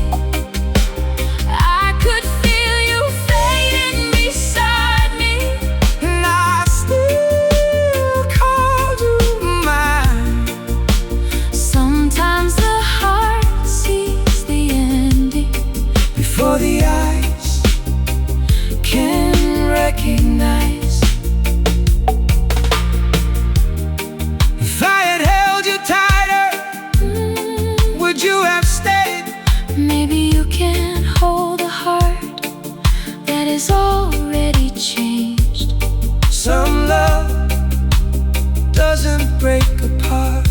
I could feel you fading beside me. and I still called you mine. Sometimes the heart sees the ending Before the eyes can recognize. If I had held you tighter, would you have stayed? Maybe you can't hold a heart that is already changed. Some love doesn't break apart,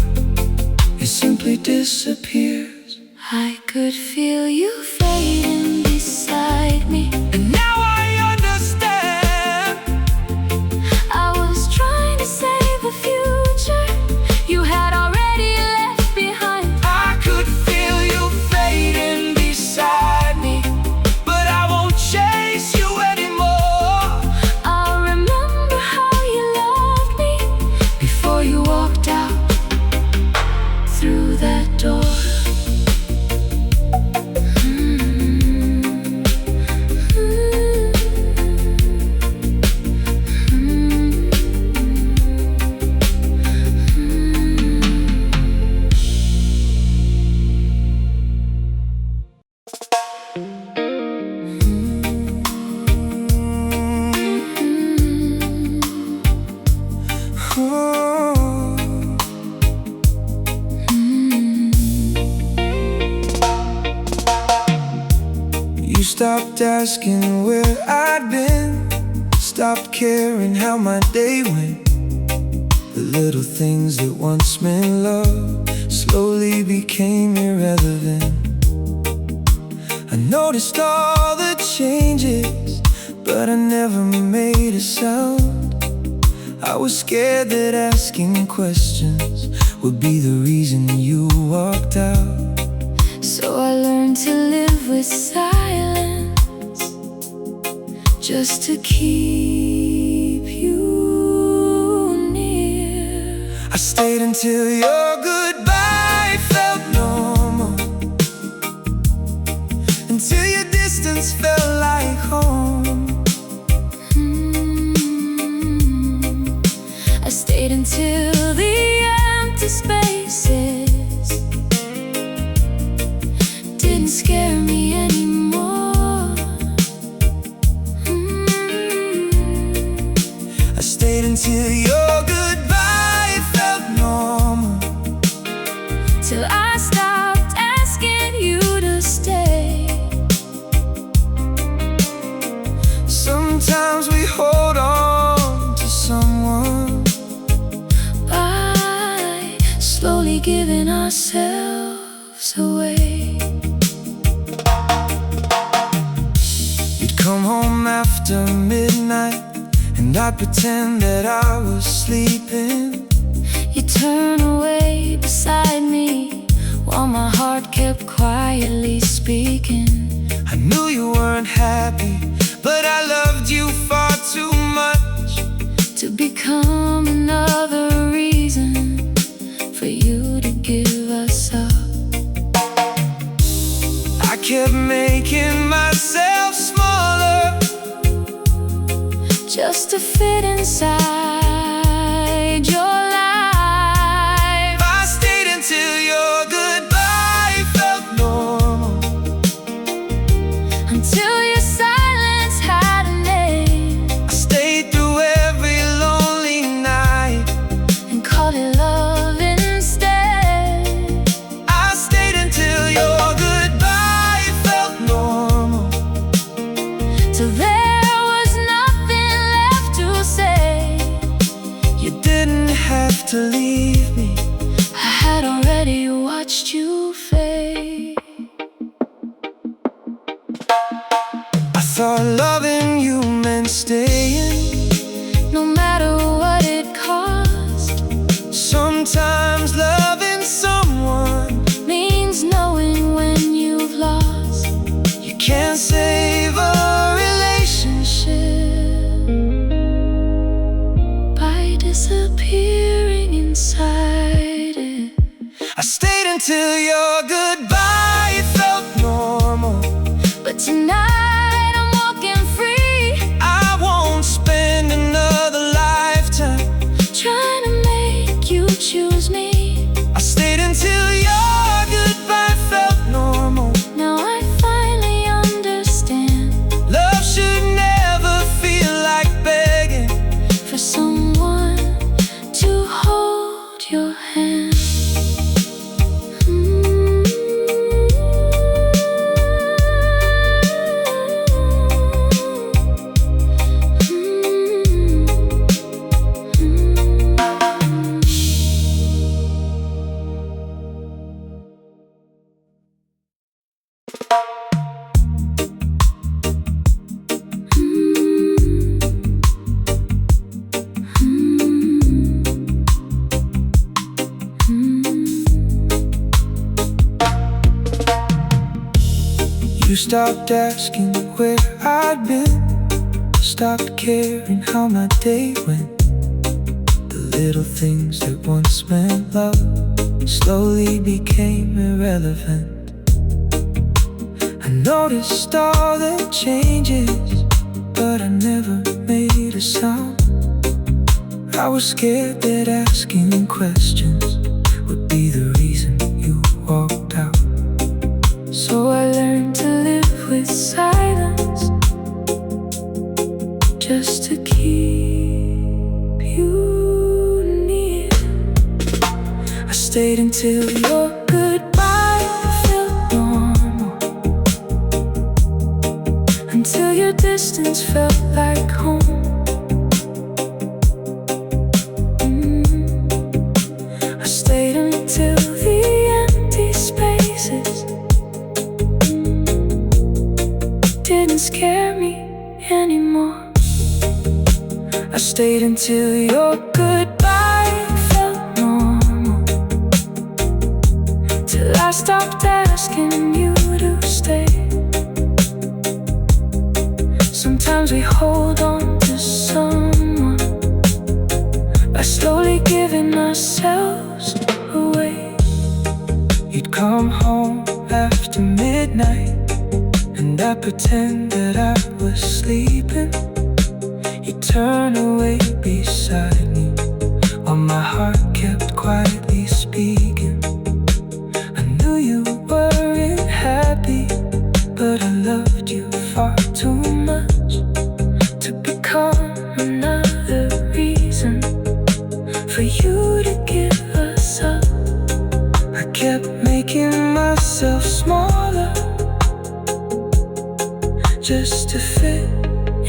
it simply disappears. I could feel you fading beside me. And now I understand. I was trying to save the future you had already left behind. I could feel you fading beside me, but I won't chase you anymore. I'll remember how you loved me Before you walked out through that door. You stopped asking where I'd been, stopped caring how my day went. The little things that once meant love slowly became irrelevant. I noticed all the changes, but I never made a sound. I was scared that asking questions would be the reason you walked out. So I learned to live with silence, just to keep you near. I stayed until your goodbye felt normal, until your distance felt like home. I stayed until the empty spaces didn't scare me anymore. I stayed until your goodbye felt normal, Till I stopped asking you to stay. sometimes we hold on to someone By slowly giving ourselves away. You'd come home after midnight, and I'd pretend that I was sleeping. You turn away beside me while my heart kept quietly speaking. I knew you weren't happy, but I loved you far too much To become another reason for you to give us up. I kept making myself smaller, just to fit inside your life. I stayed until your goodbye felt normal, Until your silence had a name, I stayed through every lonely night, and called it love instead. I stayed thought loving you meant staying, no matter what it cost. sometimes loving someone Means knowing when you've lost. you can't save a relationship By disappearing inside it. I stayed until your goodbye, it felt normal. But tonight I'm walking free. I won't spend another lifetime Trying to make you choose me. I stayed until your goodbye felt normal. Now I finally understand. Love should never feel like begging For someone to hold your hand. You stopped asking where I'd been, stopped caring how my day went. The little things that once meant love slowly became irrelevant. I noticed all the changes, but I never made a sound. I was scared that asking questions would be the reason you walked out. So I learned to live with silence, just to keep you near. I stayed until your goodbye felt normal, Until your distance felt like home. I stayed until the empty spaces Didn't scare me anymore. I stayed until your goodbye felt normal, Till I stopped asking you to stay. Sometimes we hold on to someone by slowly giving ourselves away. You'd come home after midnight, and I'd pretend that I was sleeping. You'd turn away beside me, while my heart kept quietly speaking. I knew you weren't happy, but I loved you far too much To become another reason for you to give us up. I kept making myself smaller just to fit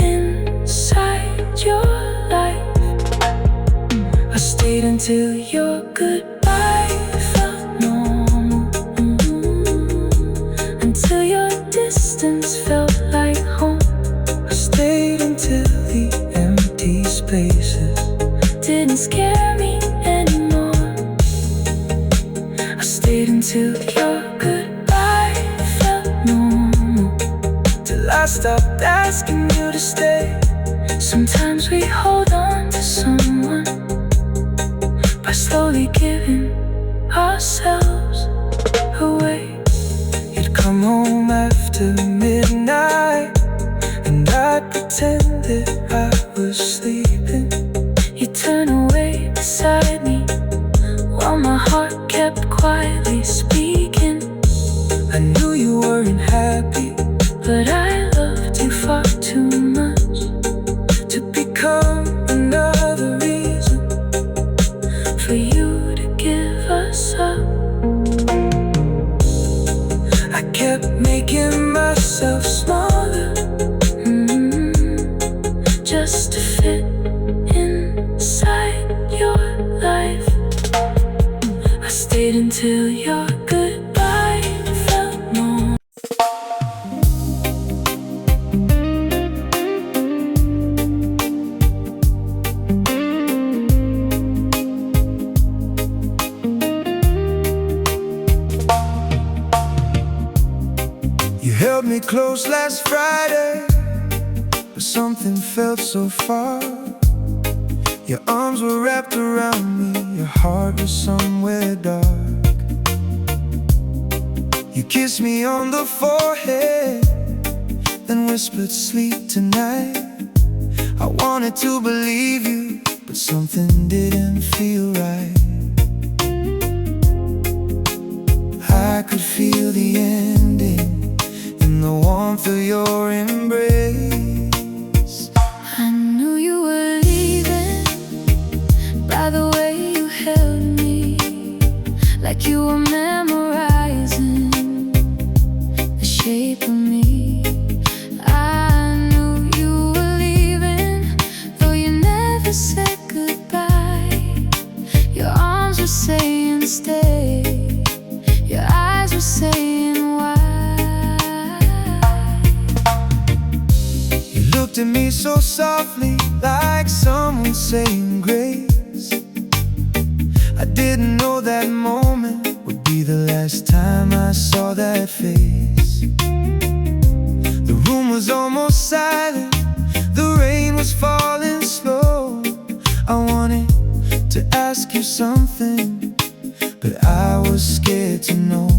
Inside your life, I stayed until your goodbye felt normal, Until your distance felt like home. I stayed until the empty spaces Didn't scare me anymore. I stayed until your goodbye felt normal, till I stopped asking you to stay. Sometimes we hold on to someone by slowly giving ourselves away. You'd come home after midnight, and I'd pretend that I was sleeping. You turn away beside me, while my heart kept quietly speaking. I knew you weren't happy, but I loved you far too much to become another reason for you to give us up. I kept making myself smaller, Just to fit inside your life. I stayed until your goodbye felt normal. me close last Friday, but something felt so far. Your arms were wrapped around me, your heart was somewhere dark. You kissed me on the forehead, then whispered, "Sleep tonight." I wanted to believe you, but something didn't feel right. I could feel the ending in the warmth of your embrace. I knew you were leaving by the way you held me, like you were memorizing the shape of me. I knew you were leaving, though you never said goodbye. Your arms were saying stay, your eyes were saying why. You looked at me so softly, like someone saying grace. I didn't know that moment would be the last time I saw that face. The room was almost silent, the rain was falling slow. I wanted to ask you something, but I was scared to know.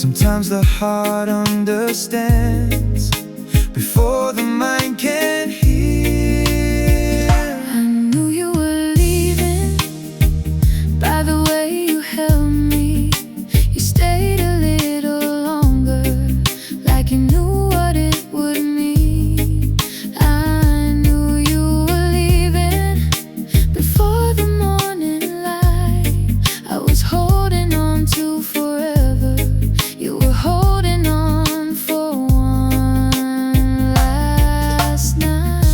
Sometimes the heart understands before the mind can hear. I knew you were leaving by the way you held me. You stayed a little longer, like you knew what it would mean. I knew you were leaving before the morning light. I was holding on to forever. You were holding on for one last night.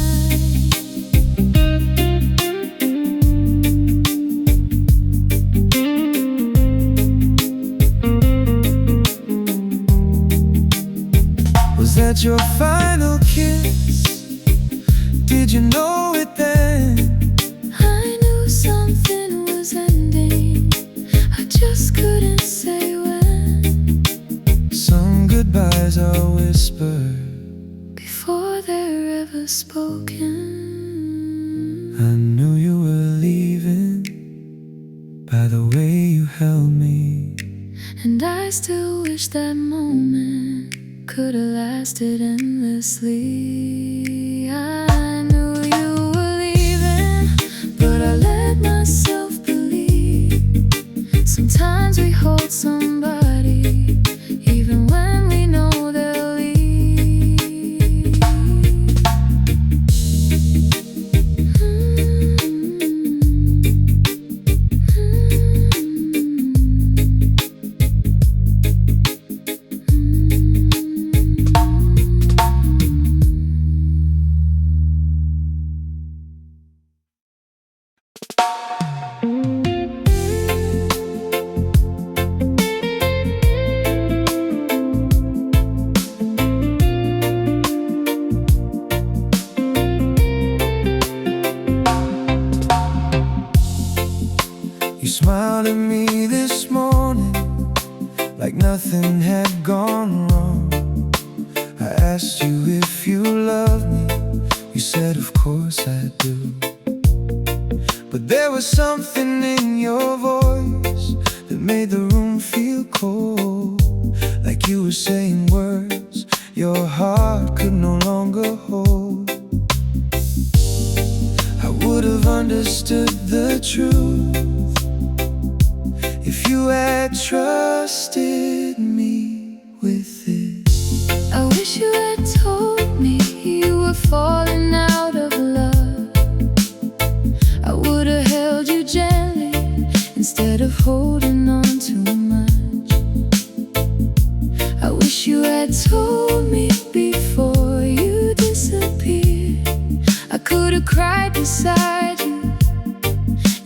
Was that your final kiss? Did you know it then? I knew something was ending, I just couldn't say when. Some goodbyes are whispered Before they're ever spoken. I knew you were leaving by the way you held me. And I still wish that moment could have lasted endlessly. I knew you were leaving, but I let myself believe. Sometimes we hold somebody even when we know they'll leave. You smiled at me this morning like nothing had gone wrong. I asked you if you loved me. You said, "Of course I do." But there was something in your voice that made the room feel cold, like you were saying words your heart could no longer hold. I would have understood the truth if you had trusted me with it. I wish you had told me you were falling out of love. I would have held you gently instead of holding on too much. I wish you had told me before you disappeared. I could have cried beside you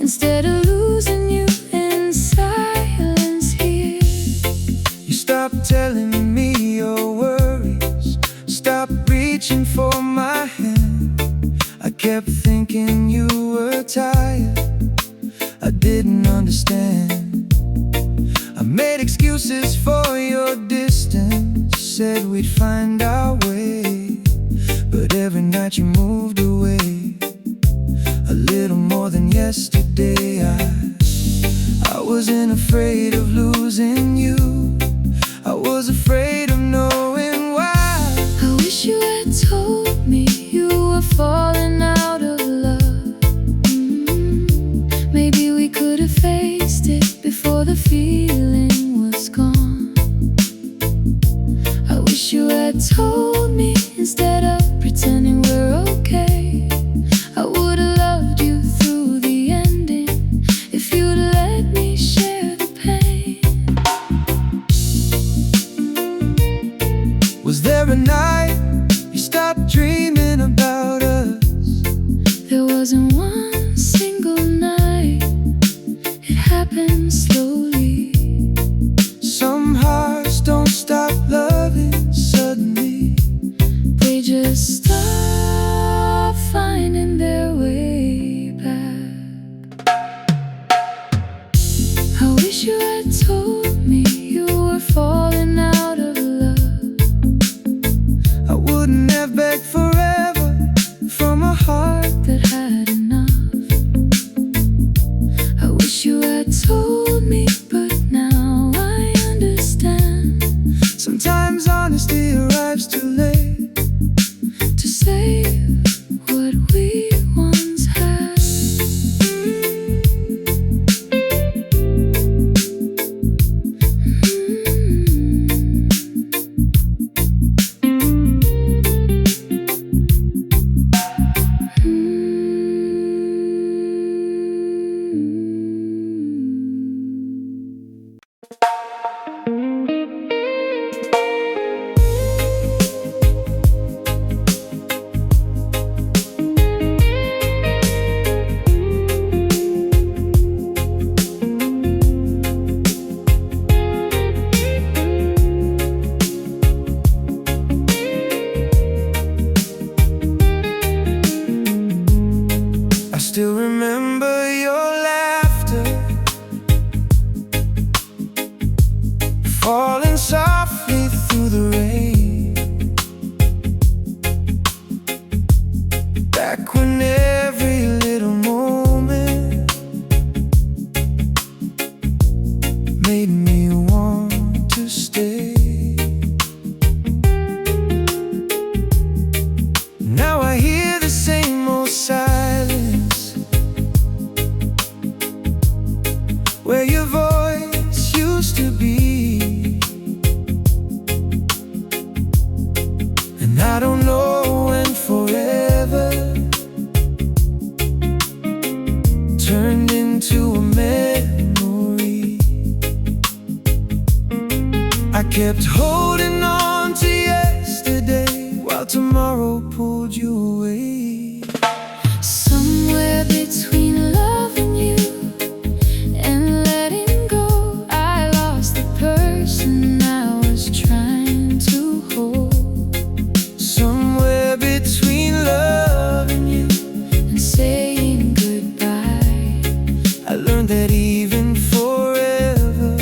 instead of losing you in silence here. You stopped telling me your worries, stopped reaching for my hand. I kept thinking you were tired, I didn't understand. I made excuses for your distance, said we'd find our way, but every night you moved away. A little more than yesterday. I wasn't afraid of losing you. I was afraid of knowing why. I wish you had told me you were falling out of love. Maybe we could have faced it before the feeling was gone. I wish you had told me instead of pretending we're okay. I would have loved you through the ending if you'd let me share the pain. Was there a night you stopped dreaming about us? There wasn't one single night. It happened slowly. Some hearts don't stop loving suddenly. They just stop finding their way back. I wish you had told me you were falling out of love. I wouldn't have begged forever from a heart That had enough. I wish you had told me, but now I understand. sometimes honesty arrives too late. To save what we once had. I still remember your laughter falling softly through the rain. Back when every little moment made me want to stay. Now I hear the same old silence where your voice used to be. And I don't know when forever turned into a memory. I kept holding on to yesterday while tomorrow pulled you away. Somewhere between loving you and letting go, I lost the person I was trying to hold. Somewhere between loving you And saying goodbye I learned that even forever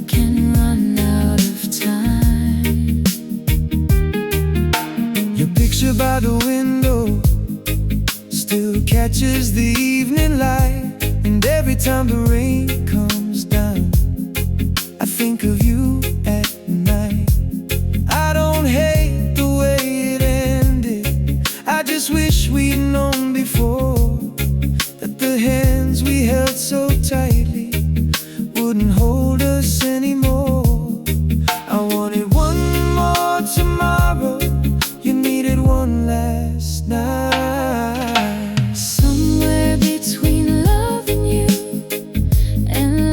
can run out of time. your picture by the window still catches the evening light. And every time the rain comes down, I think of you at night. I don't hate the way it ended. I just wish we'd known before that the hands we held so tightly wouldn't hold us anymore. I wanted one more tomorrow. You needed one last night. Somewhere between loving you and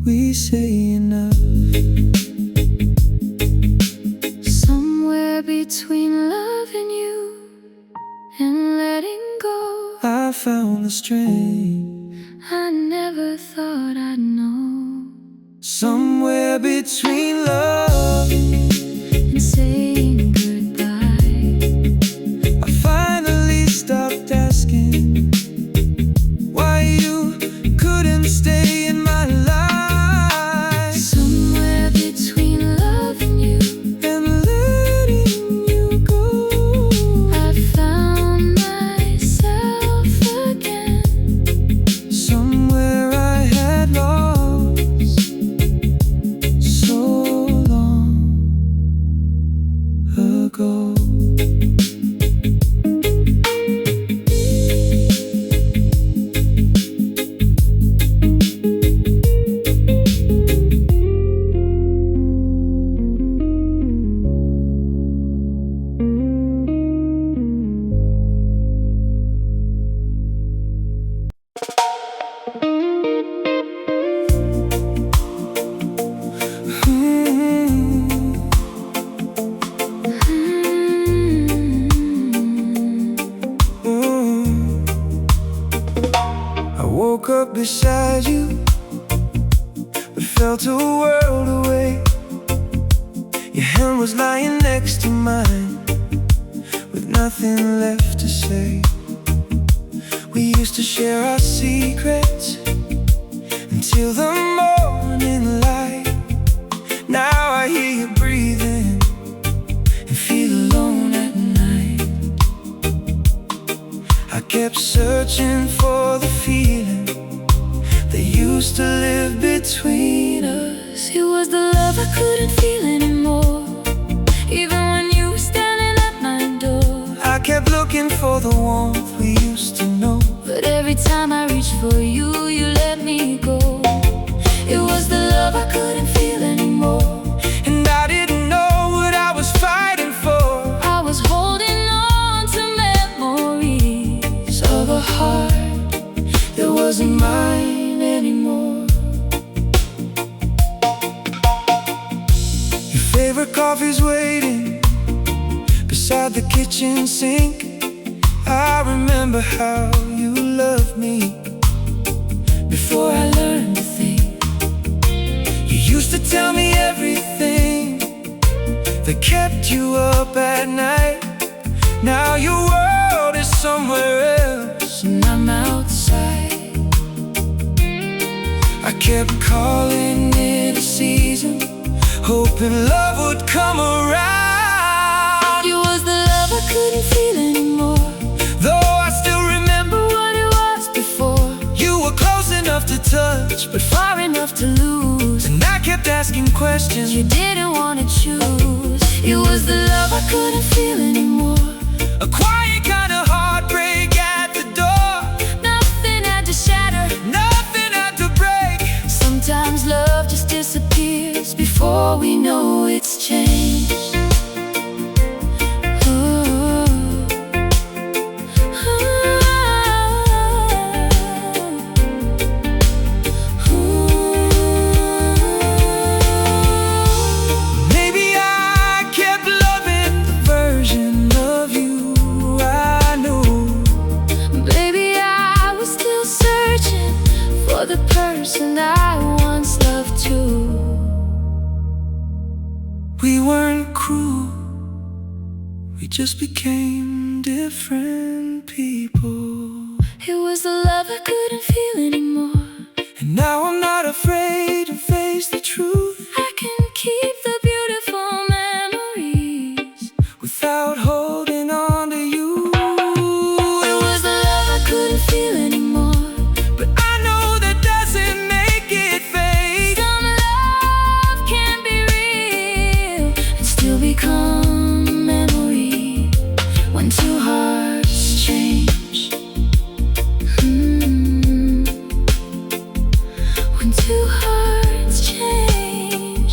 we say enough. Somewhere between loving you and letting go, I found the strength I never thought I'd know. somewhere between love And saying goodbye, I finally stopped asking why you couldn't stay in my life. somewhere between loving you And letting you go, I found myself again. somewhere I had lost so long ago. I woke up beside you, but felt a world away. Your hand was lying next to mine, with nothing left to say. We used to share our secrets until the morning light. Now I hear you breathing and feel alone at night. I kept searching for the feeling that used to live between us. It was the love I couldn't feel anymore, even when you were standing at my door. I kept looking for the warmth we used to know, But every time I reached for you, you let me go. It was the love I couldn't feel anymore, and I didn't know what I was fighting for. I was holding on to memories of a heart that wasn't mine anymore. Your favorite coffee's waiting beside the kitchen sink. I remember how you loved me before I learned to think. You used to tell me everything that kept you up at night. Now your world is somewhere else And I'm outside. I kept calling it a season, hoping love would come around. It was the love I couldn't feel anymore, Though I still remember what it was before. you were close enough to touch, but Far enough to lose, and I kept asking questions. you didn't want to choose. It was the love I couldn't feel anymore. A quiet kind of heartbreak at the door. Nothing had to shatter, Nothing had to break. sometimes love just disappears before we know it's changed. Maybe I kept loving the version of you I knew. Baby, I was still searching for the person I once loved too. We weren't cruel, we just became different people. It was the love I couldn't feel anymore. And now I'm not afraid to face the truth. I can keep the beautiful memories Without holding on to you. It was the love I couldn't feel anymore, But I know that doesn't make it fade. some love can be real and still become a memory when two hearts change. When two hearts change.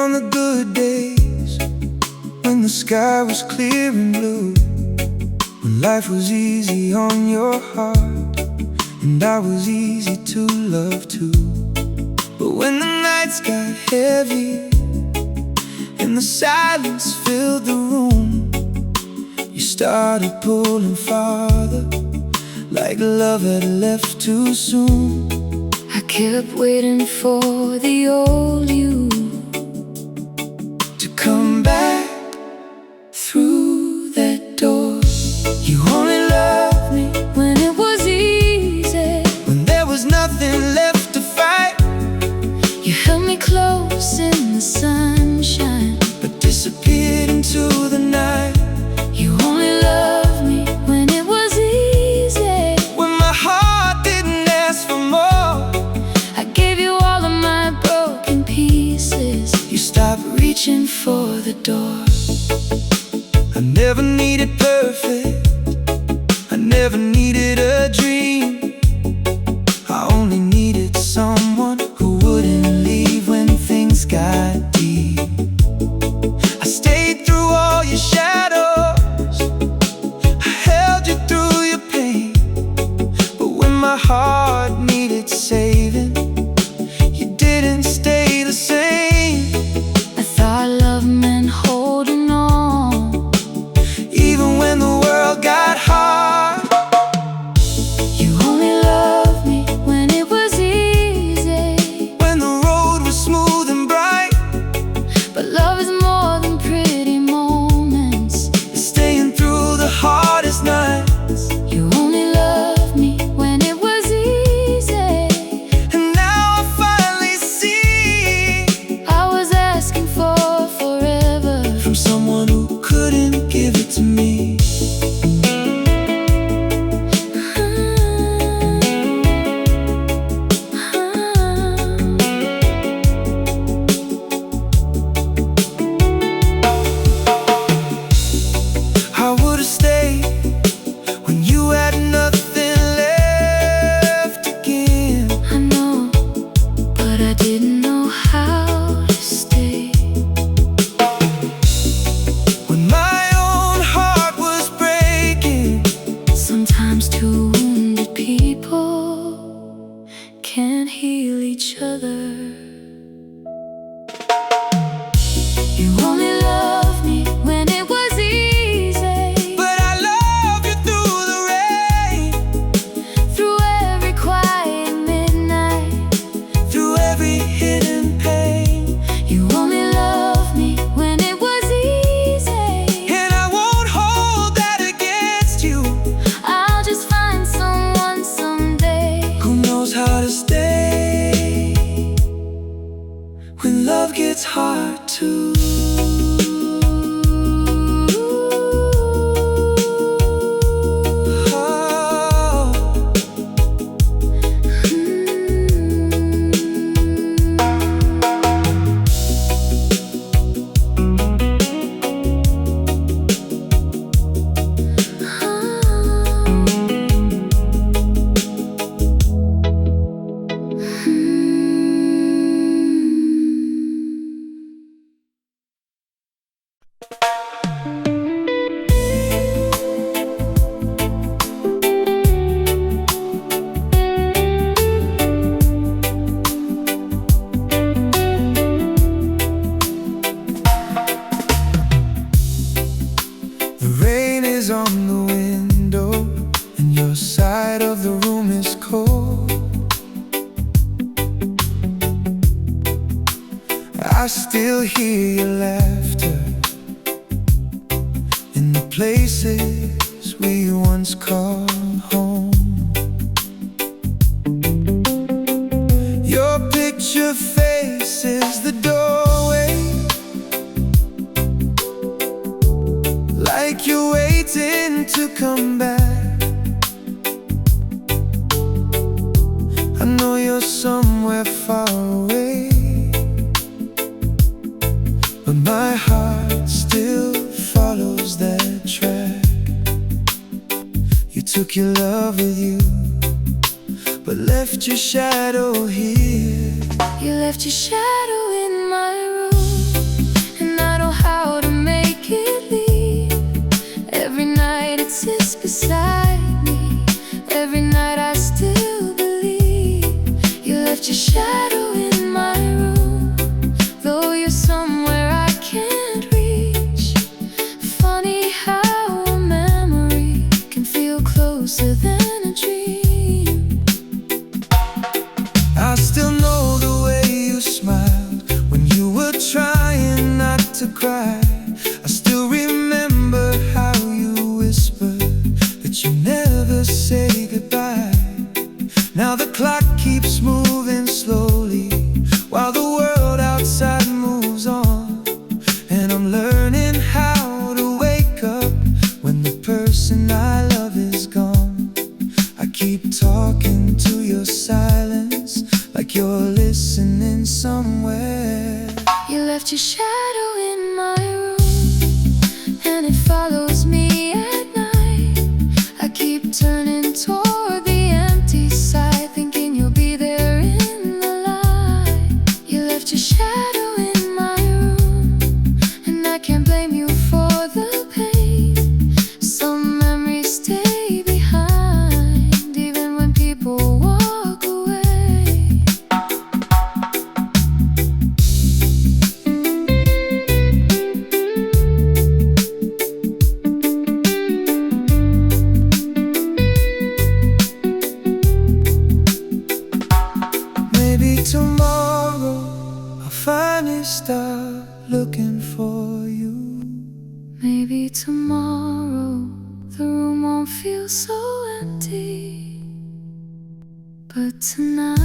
on the good days, when the sky was clear and blue, when life was easy on your heart, and I was easy to love too. But when the nights got heavy and the silence filled the room, you started pulling farther, like love had left too soon. I kept waiting for the old you to come back through that door. You only loved me when it was easy, when there was nothing left to fight. you held me close in the sunshine, but disappeared into the night. you only loved me when it was easy, when my heart didn't ask for more. I gave you all of my broken pieces, You stopped reaching for the door. I never needed perfect, I never needed a dream. I only needed someone who wouldn't leave when things got deep. I stayed through all your shadows, I held you through your pain. But when my heart needed saving, you didn't stay the same. I thought love meant holding on, Even when the world got hard, you only loved me when it was easy, when the road was smooth and bright. but love is more than pretty moments, It's staying through the hardest nights. you only loved me when it was easy. And now I finally see, I was asking for forever from someone who couldn't give it to me. I would've stayed when you had nothing left to give. I know, but I didn't know how to stay. When my own heart was breaking, Sometimes two wounded people can't heal each other. You only loved me when it was easy, but I love you through the rain, through every quiet midnight, through every hidden pain. you only loved me when it was easy. And I won't hold that against you. I'll just find someone someday Who knows how to stay when love gets hard to. The rain is on the window, and your side of the room is cold. I still hear your laughter in the places we once called home. Your picture faces the doorway, like you're waiting to come back. I know you're somewhere far away, but my heart still follows that track. You took your love with you, but left your shadow here. You left your shadow in my room. to cry. I still remember how you whispered that you never say goodbye. Now the clock keeps moving slowly while the world outside moves on, and I'm learning how to wake up when the person I love is gone. I keep talking to your silence like you're listening somewhere. You left your shadow in my room, and it follows me at night. I keep turning toward the empty side, thinking you'll be there in the light. You left your shadow in my room, and I can't blame you for the pain. Some memories stay behind, even when people walk away. Maybe tomorrow I'll finally start looking for you. Maybe tomorrow the room won't feel so empty, but tonight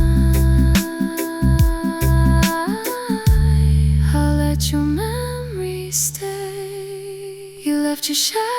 I'll let your memory stay. You left your shadow